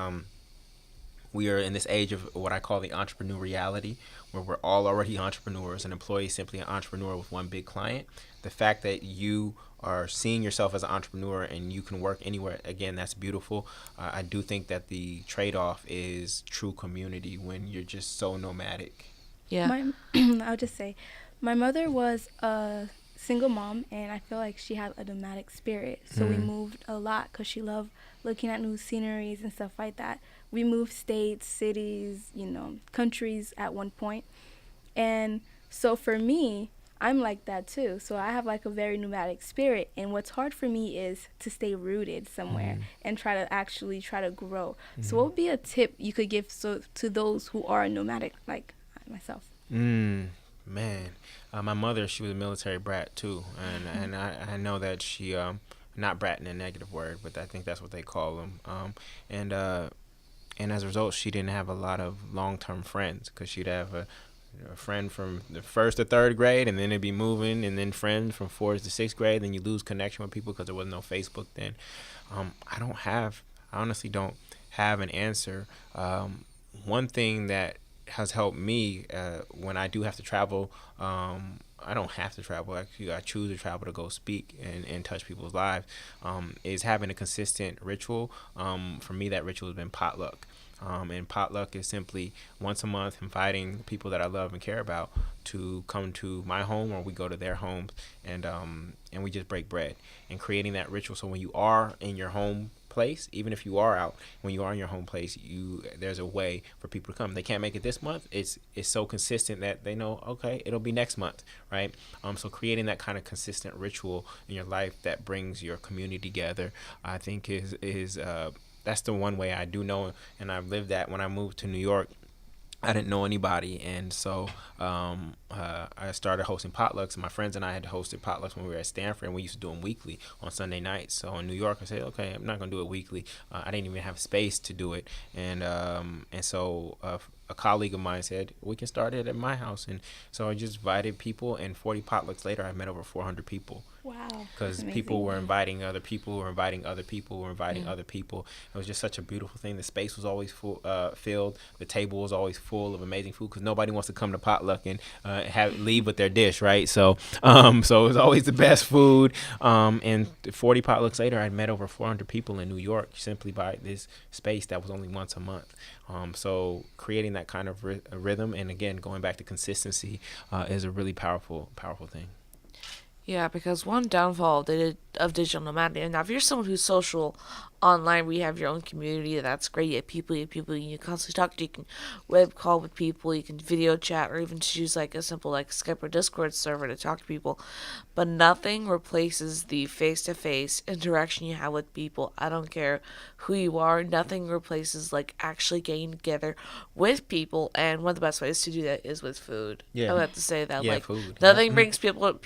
we are in this age of what I call the entrepreneur reality, where we're all already entrepreneurs. An employee is simply an entrepreneur with one big client. The fact that you are seeing yourself as an entrepreneur and you can work anywhere, again, that's beautiful. I do think that the trade-off is true community when you're just so nomadic. Yeah. I'll just say, my mother was a single mom, and I feel like she had a nomadic spirit. So we moved a lot because she loved looking at new sceneries and stuff like that. We moved states, cities, countries at one point. And so for me, I'm like that too. So I have like a very nomadic spirit. And what's hard for me is to stay rooted somewhere and try to grow. So what would be a tip you could give to those who are nomadic like myself? Man, my mother, she was a military brat too. And I know that she, not brat in a negative word, but I think that's what they call them. And as a result, she didn't have a lot of long-term friends, because she'd have a friend from the 1st to 3rd grade, and then it'd be moving, and then friends from 4th to 6th grade. Then you lose connection with people because there was no Facebook then. I honestly don't have an answer. One thing that has helped me when I do have to travel, I don't have to travel, actually I choose to travel to go speak and touch people's lives, is having a consistent ritual. For me, that ritual has been potluck. And potluck is simply once a month inviting people that I love and care about to come to my home, or we go to their homes, and we just break bread, and creating that ritual. So when you are in your home place, even if you are out, when you are in your home place, there's a way for people to come. They can't make it this month. It's so consistent that they know, okay, it'll be next month, right? So creating that kind of consistent ritual in your life that brings your community together, I think is that's the one way I do know, and I've lived that. When I moved to New York, I didn't know anybody, and so I started hosting potlucks. My friends and I had hosted potlucks when we were at Stanford, and we used to do them weekly on Sunday nights. So in New York, I said, okay, I'm not going to do it weekly. I didn't even have space to do it, and so a colleague of mine said, we can start it at my house. And so I just invited people, and 40 potlucks later, I met over 400 people. Wow. Because people were inviting other people, who were inviting other people, who were inviting other people. It was just such a beautiful thing. The space was always full, filled. The table was always full of amazing food, because nobody wants to come to potluck and leave with their dish, right? So so it was always the best food. And 40 potlucks later, I met over 400 people in New York simply by this space that was only once a month. So creating that kind of rhythm, and again, going back to consistency, is a really powerful thing. Yeah, because one downfall of digital nomading. Now, if you're someone who's social online, where you have your own community, that's great. You have people, you can constantly talk to. You can web call with people, you can video chat, or even choose like a simple like Skype or Discord server to talk to people. But nothing replaces the face-to-face interaction you have with people. I don't care who you are. Nothing replaces like actually getting together with people. And one of the best ways to do that is with food. Yeah. I would have to say that. Yeah, like food. nothing brings people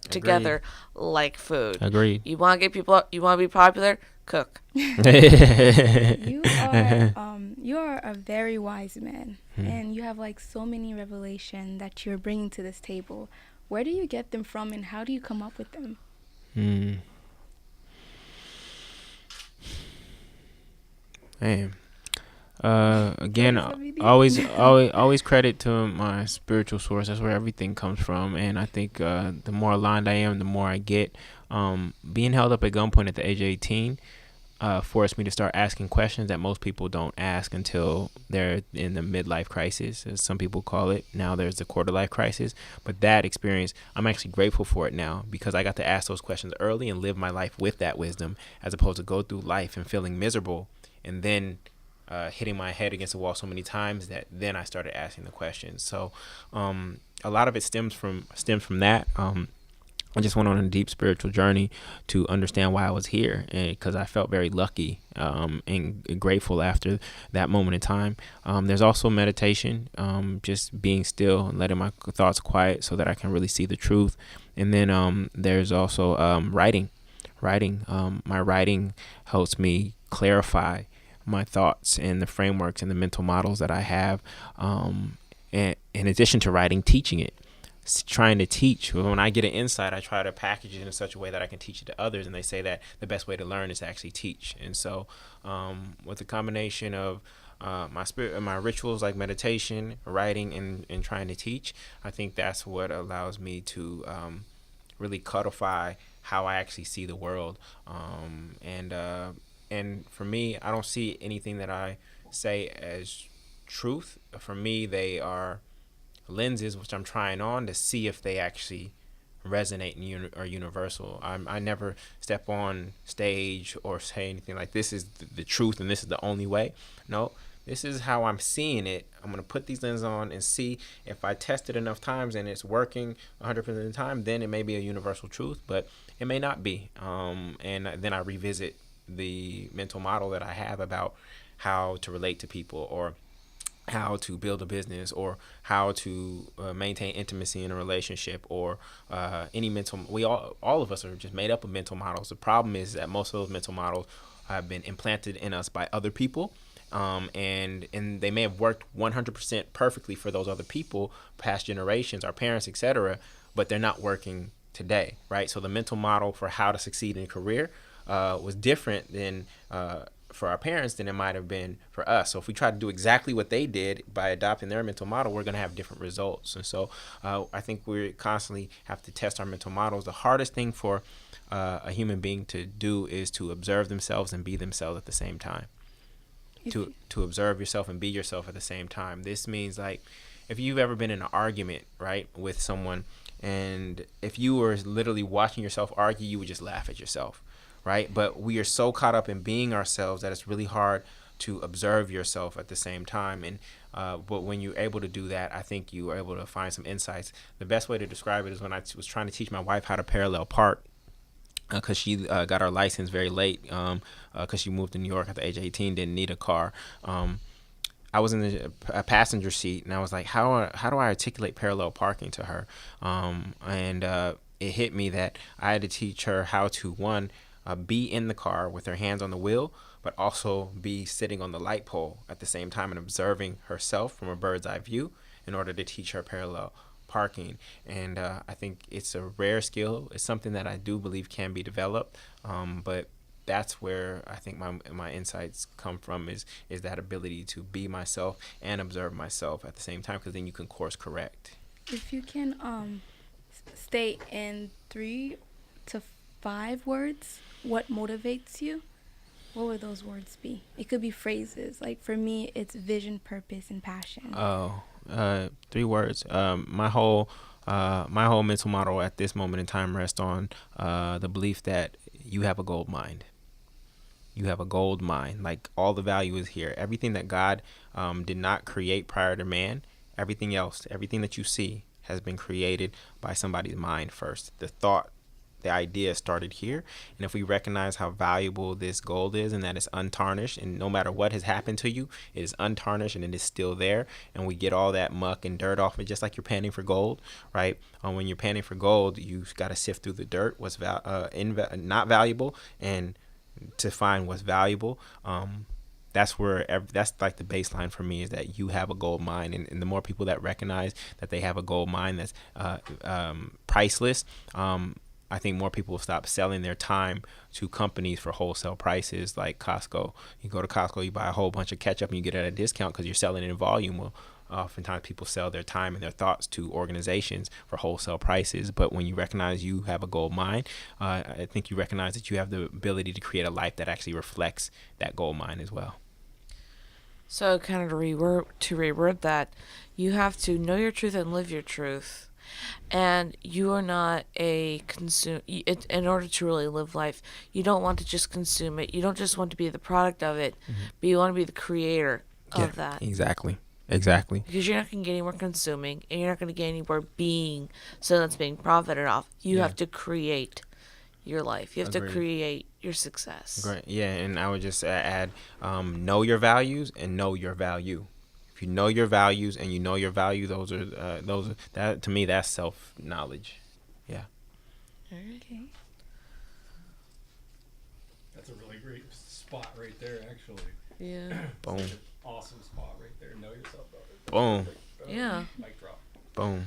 together like food. Agreed. You want to get people. You want to be popular. Cook. You are a very wise man, and you have like so many revelation that you're bringing to this table. Where do you get them from, and how do you come up with them? Man. Again, always credit to my spiritual source. That's where everything comes from. And I think the more aligned I am, the more I get. Being held up at gunpoint at the age of 18 forced me to start asking questions that most people don't ask until they're in the midlife crisis, as some people call it. Now there's the quarter life crisis. But that experience, I'm actually grateful for it now, because I got to ask those questions early and live my life with that wisdom, as opposed to go through life and feeling miserable and then hitting my head against the wall so many times that then I started asking the questions. So a lot of it stems from that. I just went on a deep spiritual journey to understand why I was here, because I felt very lucky and grateful after that moment in time. There's also meditation, just being still and letting my thoughts quiet so that I can really see the truth. And then there's also writing. My writing helps me clarify my thoughts and the frameworks and the mental models that I have. And in addition to writing, teaching it. Trying to teach. When I get an insight, I try to package it in such a way that I can teach it to others. And they say that the best way to learn is to actually teach. And so with the combination of my rituals like meditation, writing, and trying to teach, I think that's what allows me to really codify how I actually see the world. And for me, I don't see anything that I say as truth. For me, they are lenses which I'm trying on to see if they actually resonate and are universal. I never step on stage or say anything like this is the truth and this is the only way. No, this is how I'm seeing it. I'm going to put these lenses on and see if I test it enough times and it's working 100% of the time, then it may be a universal truth, but it may not be. And then I revisit the mental model that I have about how to relate to people, or how to build a business, or how to maintain intimacy in a relationship, or any mental. All of us are just made up of mental models. The problem is that most of those mental models have been implanted in us by other people, and they may have worked 100% perfectly for those other people, past generations, our parents, etc., but they're not working today, right? So the mental model for how to succeed in a career was different than for our parents than it might have been for us. So if we try to do exactly what they did by adopting their mental model, we're going to have different results. And so I think we constantly have to test our mental models. The hardest thing for a human being to do is to observe themselves and be themselves at the same time. To observe yourself and be yourself at the same time. This means, like, if you've ever been in an argument, right, with someone, and if you were literally watching yourself argue, you would just laugh at yourself. right? But we are so caught up in being ourselves that it's really hard to observe yourself at the same time. And but when you're able to do that, I think you are able to find some insights. The best way to describe it is when I was trying to teach my wife how to parallel park, because she got her license very late, because she moved to New York at the age of 18, didn't need a car. I was in a passenger seat, and I was like, how do I articulate parallel parking to her? And it hit me that I had to teach her how to, one, be in the car with her hands on the wheel, but also be sitting on the light pole at the same time and observing herself from a bird's eye view in order to teach her parallel parking. And I think it's a rare skill. It's something that I do believe can be developed, but that's where I think my insights come from, is that ability to be myself and observe myself at the same time, because then you can course correct. If you can state in 3 to 5 words what motivates you, what would those words be? It could be phrases. Like for me, it's vision, purpose, and passion. 3 words. My whole mental model at this moment in time rests on the belief that you have a gold mine. You have a gold mine. Like, all the value is here. Everything that God did not create prior to man, everything else, everything that you see has been created by somebody's mind first. The thought, the idea started here. And if we recognize how valuable this gold is, and that it's untarnished, and no matter what has happened to you, it is untarnished and it is still there, and we get all that muck and dirt off it, just like you're panning for gold, right? When you're panning for gold, you've got to sift through the dirt, what's not valuable, and to find what's valuable. That's like the baseline for me, is that you have a gold mine, and the more people that recognize that they have a gold mine that's priceless, I think more people will stop selling their time to companies for wholesale prices, like Costco. You go to Costco, you buy a whole bunch of ketchup, and you get it at a discount because you're selling it in volume. Well, oftentimes people sell their time and their thoughts to organizations for wholesale prices. But when you recognize you have a gold mine, I think you recognize that you have the ability to create a life that actually reflects that gold mine as well. So kind of to reword that, you have to know your truth and live your truth. And you are not in order to really live life, you don't want to just consume it. You don't just want to be the product of it, but you want to be the creator of that. Exactly. Because you're not going to get anywhere consuming, and you're not going to get anywhere being, so that's being profited off. You have to create your life. You have to create your success. Great. Yeah, and I would just add, know your values and know your value. If you know your values and you know your value, those are that, to me, that's self-knowledge. Yeah. Okay. That's a really great spot right there, actually. Yeah. Boom. Such an awesome spot right there. Know yourself, brother. Boom. Yeah. Mic drop. Boom.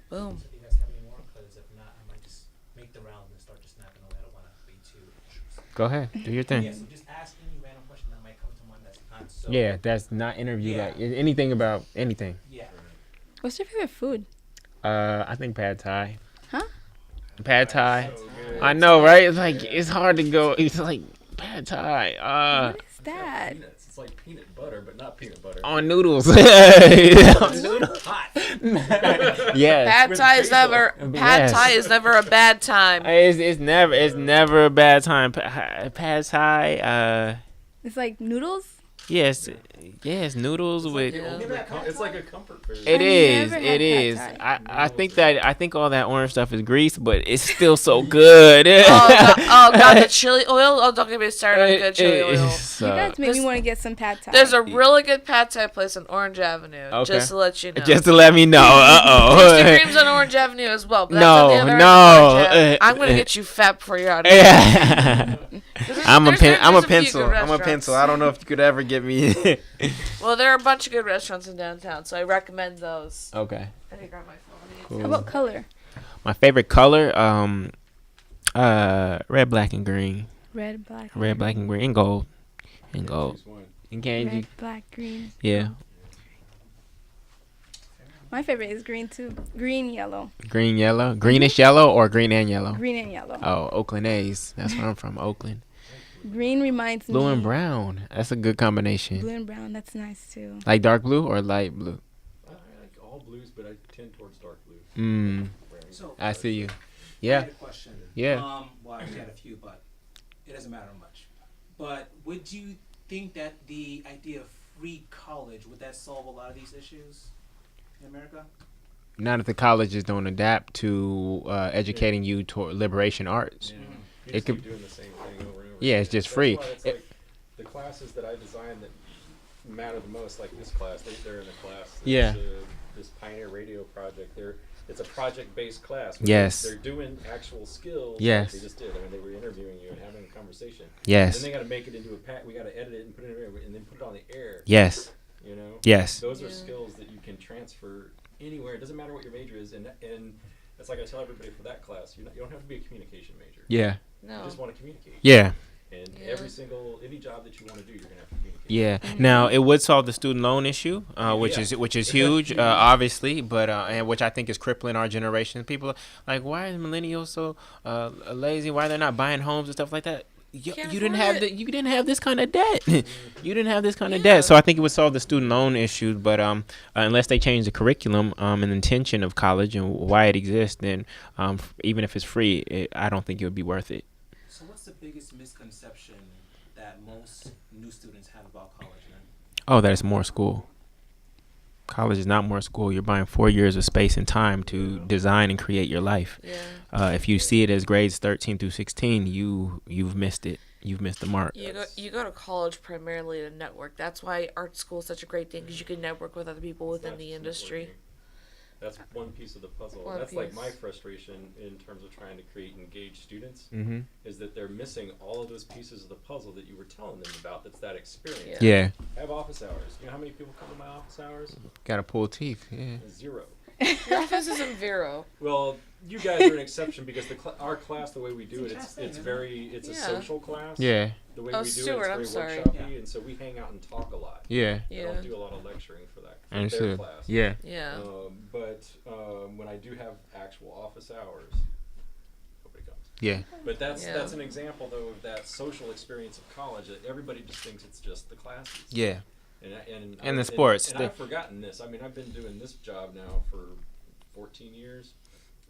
Boom. So do you guys have any more? Because if not, I might just make the round and start just snapping away. I don't want to be too. Go ahead. Do your thing. Yeah, so just ask any random question that might come to mind that's not so. Yeah, that's not interview. Yeah. That anything about anything. Yeah. What's your favorite food? I think pad thai. Huh? Pad thai. So good. I know, right? It's like, it's hard to go. It's like pad thai. What is that? Peanuts. It's like peanut butter, but not peanut butter. On noodles. Hot. Yes. Pad Thai is never a bad time. It's never a bad time. Pad thai. It's like noodles? Yes, noodles with. It's like a comfort food. It I is. never It had is. pad I think all that orange stuff is grease, but it's still so good. Oh God, the chili oil. Oh, don't get me started on good chili oil. You guys make me want to get some pad thai. There's a really good pad Thai place on Orange Avenue. Okay. Just to let you know. Just to let me know. Krispy Kreme's on Orange Avenue as well. But that's No, on the other end of no, Orange Avenue. I'm gonna get you fat before you're out of here. Yeah. I'm a pencil. good I'm a restaurants. pencil. I don't know if you could ever get me. Well, there are a bunch of good restaurants in downtown, so I recommend those. Okay. I need to grab my phone. Cool. How about color? My favorite color, red, black, and green. Red, black. Red, black, and green, and gold. And gold. Choose one. And candy. Red, black, green. Yeah. My favorite is green too. Green, yellow. Green, yellow. Greenish yellow or green and yellow? Green and yellow. Oh, Oakland A's. That's where I'm from, Oakland. Green reminds me. Blue and brown. That's a good combination. Blue and brown, that's nice too. Like dark blue or light blue? I like all blues, but I tend towards dark blue. Mm. So I see you. I Yeah. had a question. Yeah. Well, I actually had a few, but it doesn't matter much. But would you think that the idea of free college would that solve a lot of these issues in America? Not if the colleges don't adapt to educating you toward liberation arts. Yeah. Mhm. You It just could- keep doing the same thing over and over. Yeah, it's again. just free. That's why it's It- like the classes that I designed that matter the most, like this class, they're in a class. Yeah. This Pioneer Radio project. It's a project-based class. Yes. They're doing actual skills. Yes. Like they just did. I mean, they were interviewing you and having a conversation. Yes. Then they got to make it into a pack. We got to edit it and put it in, and then put it on the air. Yes. You know. Yes. Those are Yeah. skills that you can transfer anywhere. It doesn't matter what your major is, and that's like I tell everybody for that class. You don't have to be a communication major. Yeah. You No. just want to communicate. Yeah. And Yeah. any job that you want to do, you're gonna have to communicate. Yeah. Now it would solve the student loan issue, which Yeah. is huge, obviously, but and which I think is crippling our generation. People are like, why are millennials so lazy? Why they're not buying homes and stuff like that? You Can't didn't afford have it. you didn't have this kind of debt. You didn't have this kind of Yeah. debt. So I think it would solve the student loan issue. But unless they change the curriculum and the intention of college and why it exists, then even if it's free, I don't think it would be worth it. So what's the biggest misconception that most new students have about college then? Oh, that is more school. College is not more school. You're buying 4 years of space and time to design and create your life. Yeah. If you see it as grades 13 through 16, you've missed it. You've missed the mark. You go to college primarily to network. That's why art school is such a great thing because you can network with other people It's within not the just industry. networking. That's one piece of the puzzle. One That's like piece. my frustration in terms of trying to create engaged students, Mm-hmm. is that they're missing all of those pieces of the puzzle that you were telling them about. That's that experience. Yeah. I have office hours. You know how many people come to my office hours? Gotta pull teeth. Yeah. Zero. Your office is in Vero. Well, you guys are an exception because our class, the way we do it, It's it's interesting, it's a Yeah. social class. Yeah. The way Oh, we do Stuart, I'm it, it's sorry. very workshopy, Yeah. and so we hang out and talk a lot. Yeah. I Yeah. don't do a lot of lecturing for that. For their Understood. class. Yeah. Yeah. But when I do have actual office hours, nobody comes. Yeah. But that's Yeah. that's an example though of that social experience of college. That everybody just thinks it's just the classes. Yeah. And the sports. And I've forgotten this. I mean, I've been doing this job now for 14 years.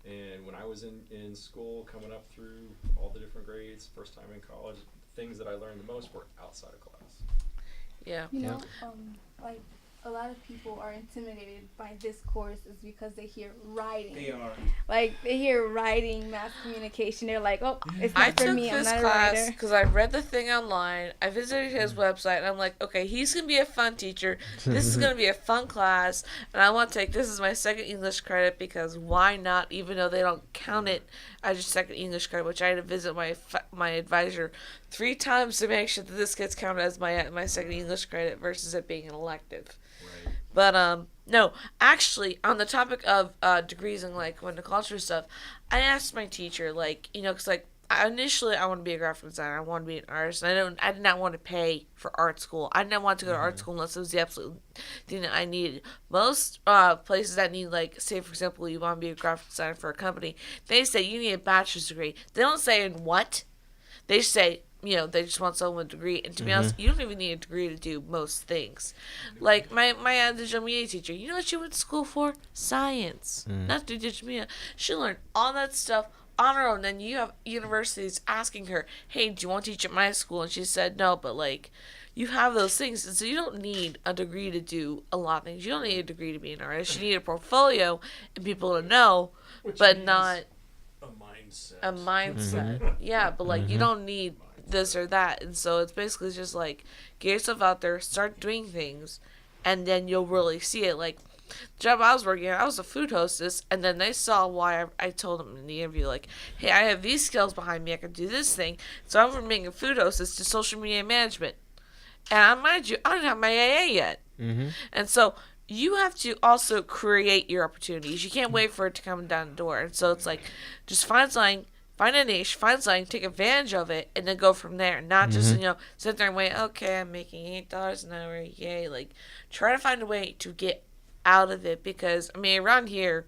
And when I was in school, coming up through all the different grades, first time in college, things that I learned the most were outside of class. Yeah. You know, like a lot of people are intimidated by this course is because they hear writing. They are. Like they hear writing, mass communication. They're like, oh, it's I not for took me. I'm this not a class writer. because I read the thing online. I visited his website, and I'm like, okay, he's gonna be a fun teacher. This is gonna be a fun class, and I want to take this as my second English credit because why not? Even though they don't count it as your second English credit, which I had to visit my advisor 3 times to make sure that this gets counted as my second English credit versus it being an elective. Right. But no, actually, on the topic of degrees and like when the culture stuff, I asked my teacher, like, you know, because like initially I want to be a graphic designer, I want to be an artist, and I did not want to pay for art school. I didn't want to go to art school unless it was the absolute thing that I needed. Most places that need, like, say for example, you want to be a graphic designer for a company, they say you need a bachelor's degree. They don't say in what. They say, you know, they just want someone with a degree. And to be honest, you don't even need a degree to do most things. Like, my digital media teacher, you know what she went to school for? Science. Not to do digital media. She learned all that stuff on her own. Then you have universities asking her, hey, do you want to teach at my school? And she said no, but, like, you have those things. And so you don't need a degree to do a lot of things. You don't need a degree to be an artist. You need a portfolio and people to know, but not A mindset. a mindset. Yeah, but like you don't need this or that, and so it's basically just like get yourself out there, start doing things, and then you'll really see it. Like the job I was working at, I was a food hostess, and then they saw why I told them in the interview, like, hey, I have these skills behind me, I can do this thing, so I'm from being a food hostess to social media management. And mind you, I don't have my AA yet, and so you have to also create your opportunities. You can't wait for it to come down the door. And so it's like, just find something, find a niche, find something, take advantage of it, and then go from there. Not just, you know, sit there and wait, okay, I'm making $8 an hour, yay. Like, try to find a way to get out of it because, I mean, around here,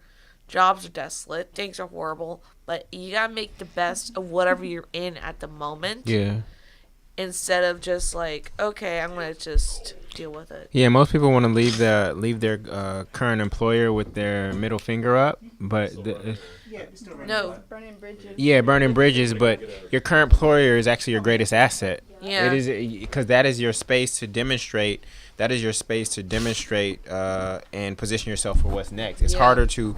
jobs are desolate, things are horrible, but you gotta make the best of whatever you're in at the moment. Yeah. instead of just like, okay, I'm gonna just deal with it. Yeah, most people want to leave their current employer with their middle finger up, but Yeah, we still run No. that. Burning bridges. yeah, burning bridges. But your current employer is actually your greatest asset. Yeah. It is, because that is your space to demonstrate. That is your space to demonstrate and position yourself for what's next. It's Yeah. harder to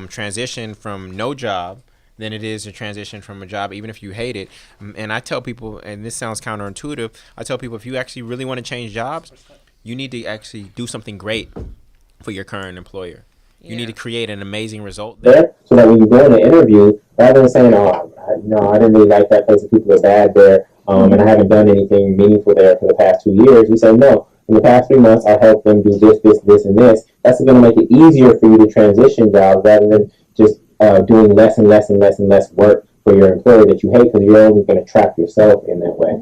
transition from no job than it is to transition from a job, even if you hate it. And I tell people, and this sounds counterintuitive, I tell people if you actually really want to change jobs, you need to actually do something great for your current employer. You need to create an amazing result there, so that when you go in the interview, rather than saying, "Oh, no, I didn't really like that place. The people are bad there, and I haven't done anything meaningful there for the past 2 years," you say, "No, in the past 3 months, I helped them do this, this, this, and this." That's going to make it easier for you to transition jobs rather than just doing less and less and less and less work for your employer that you hate, because you're only going to trap yourself in that way.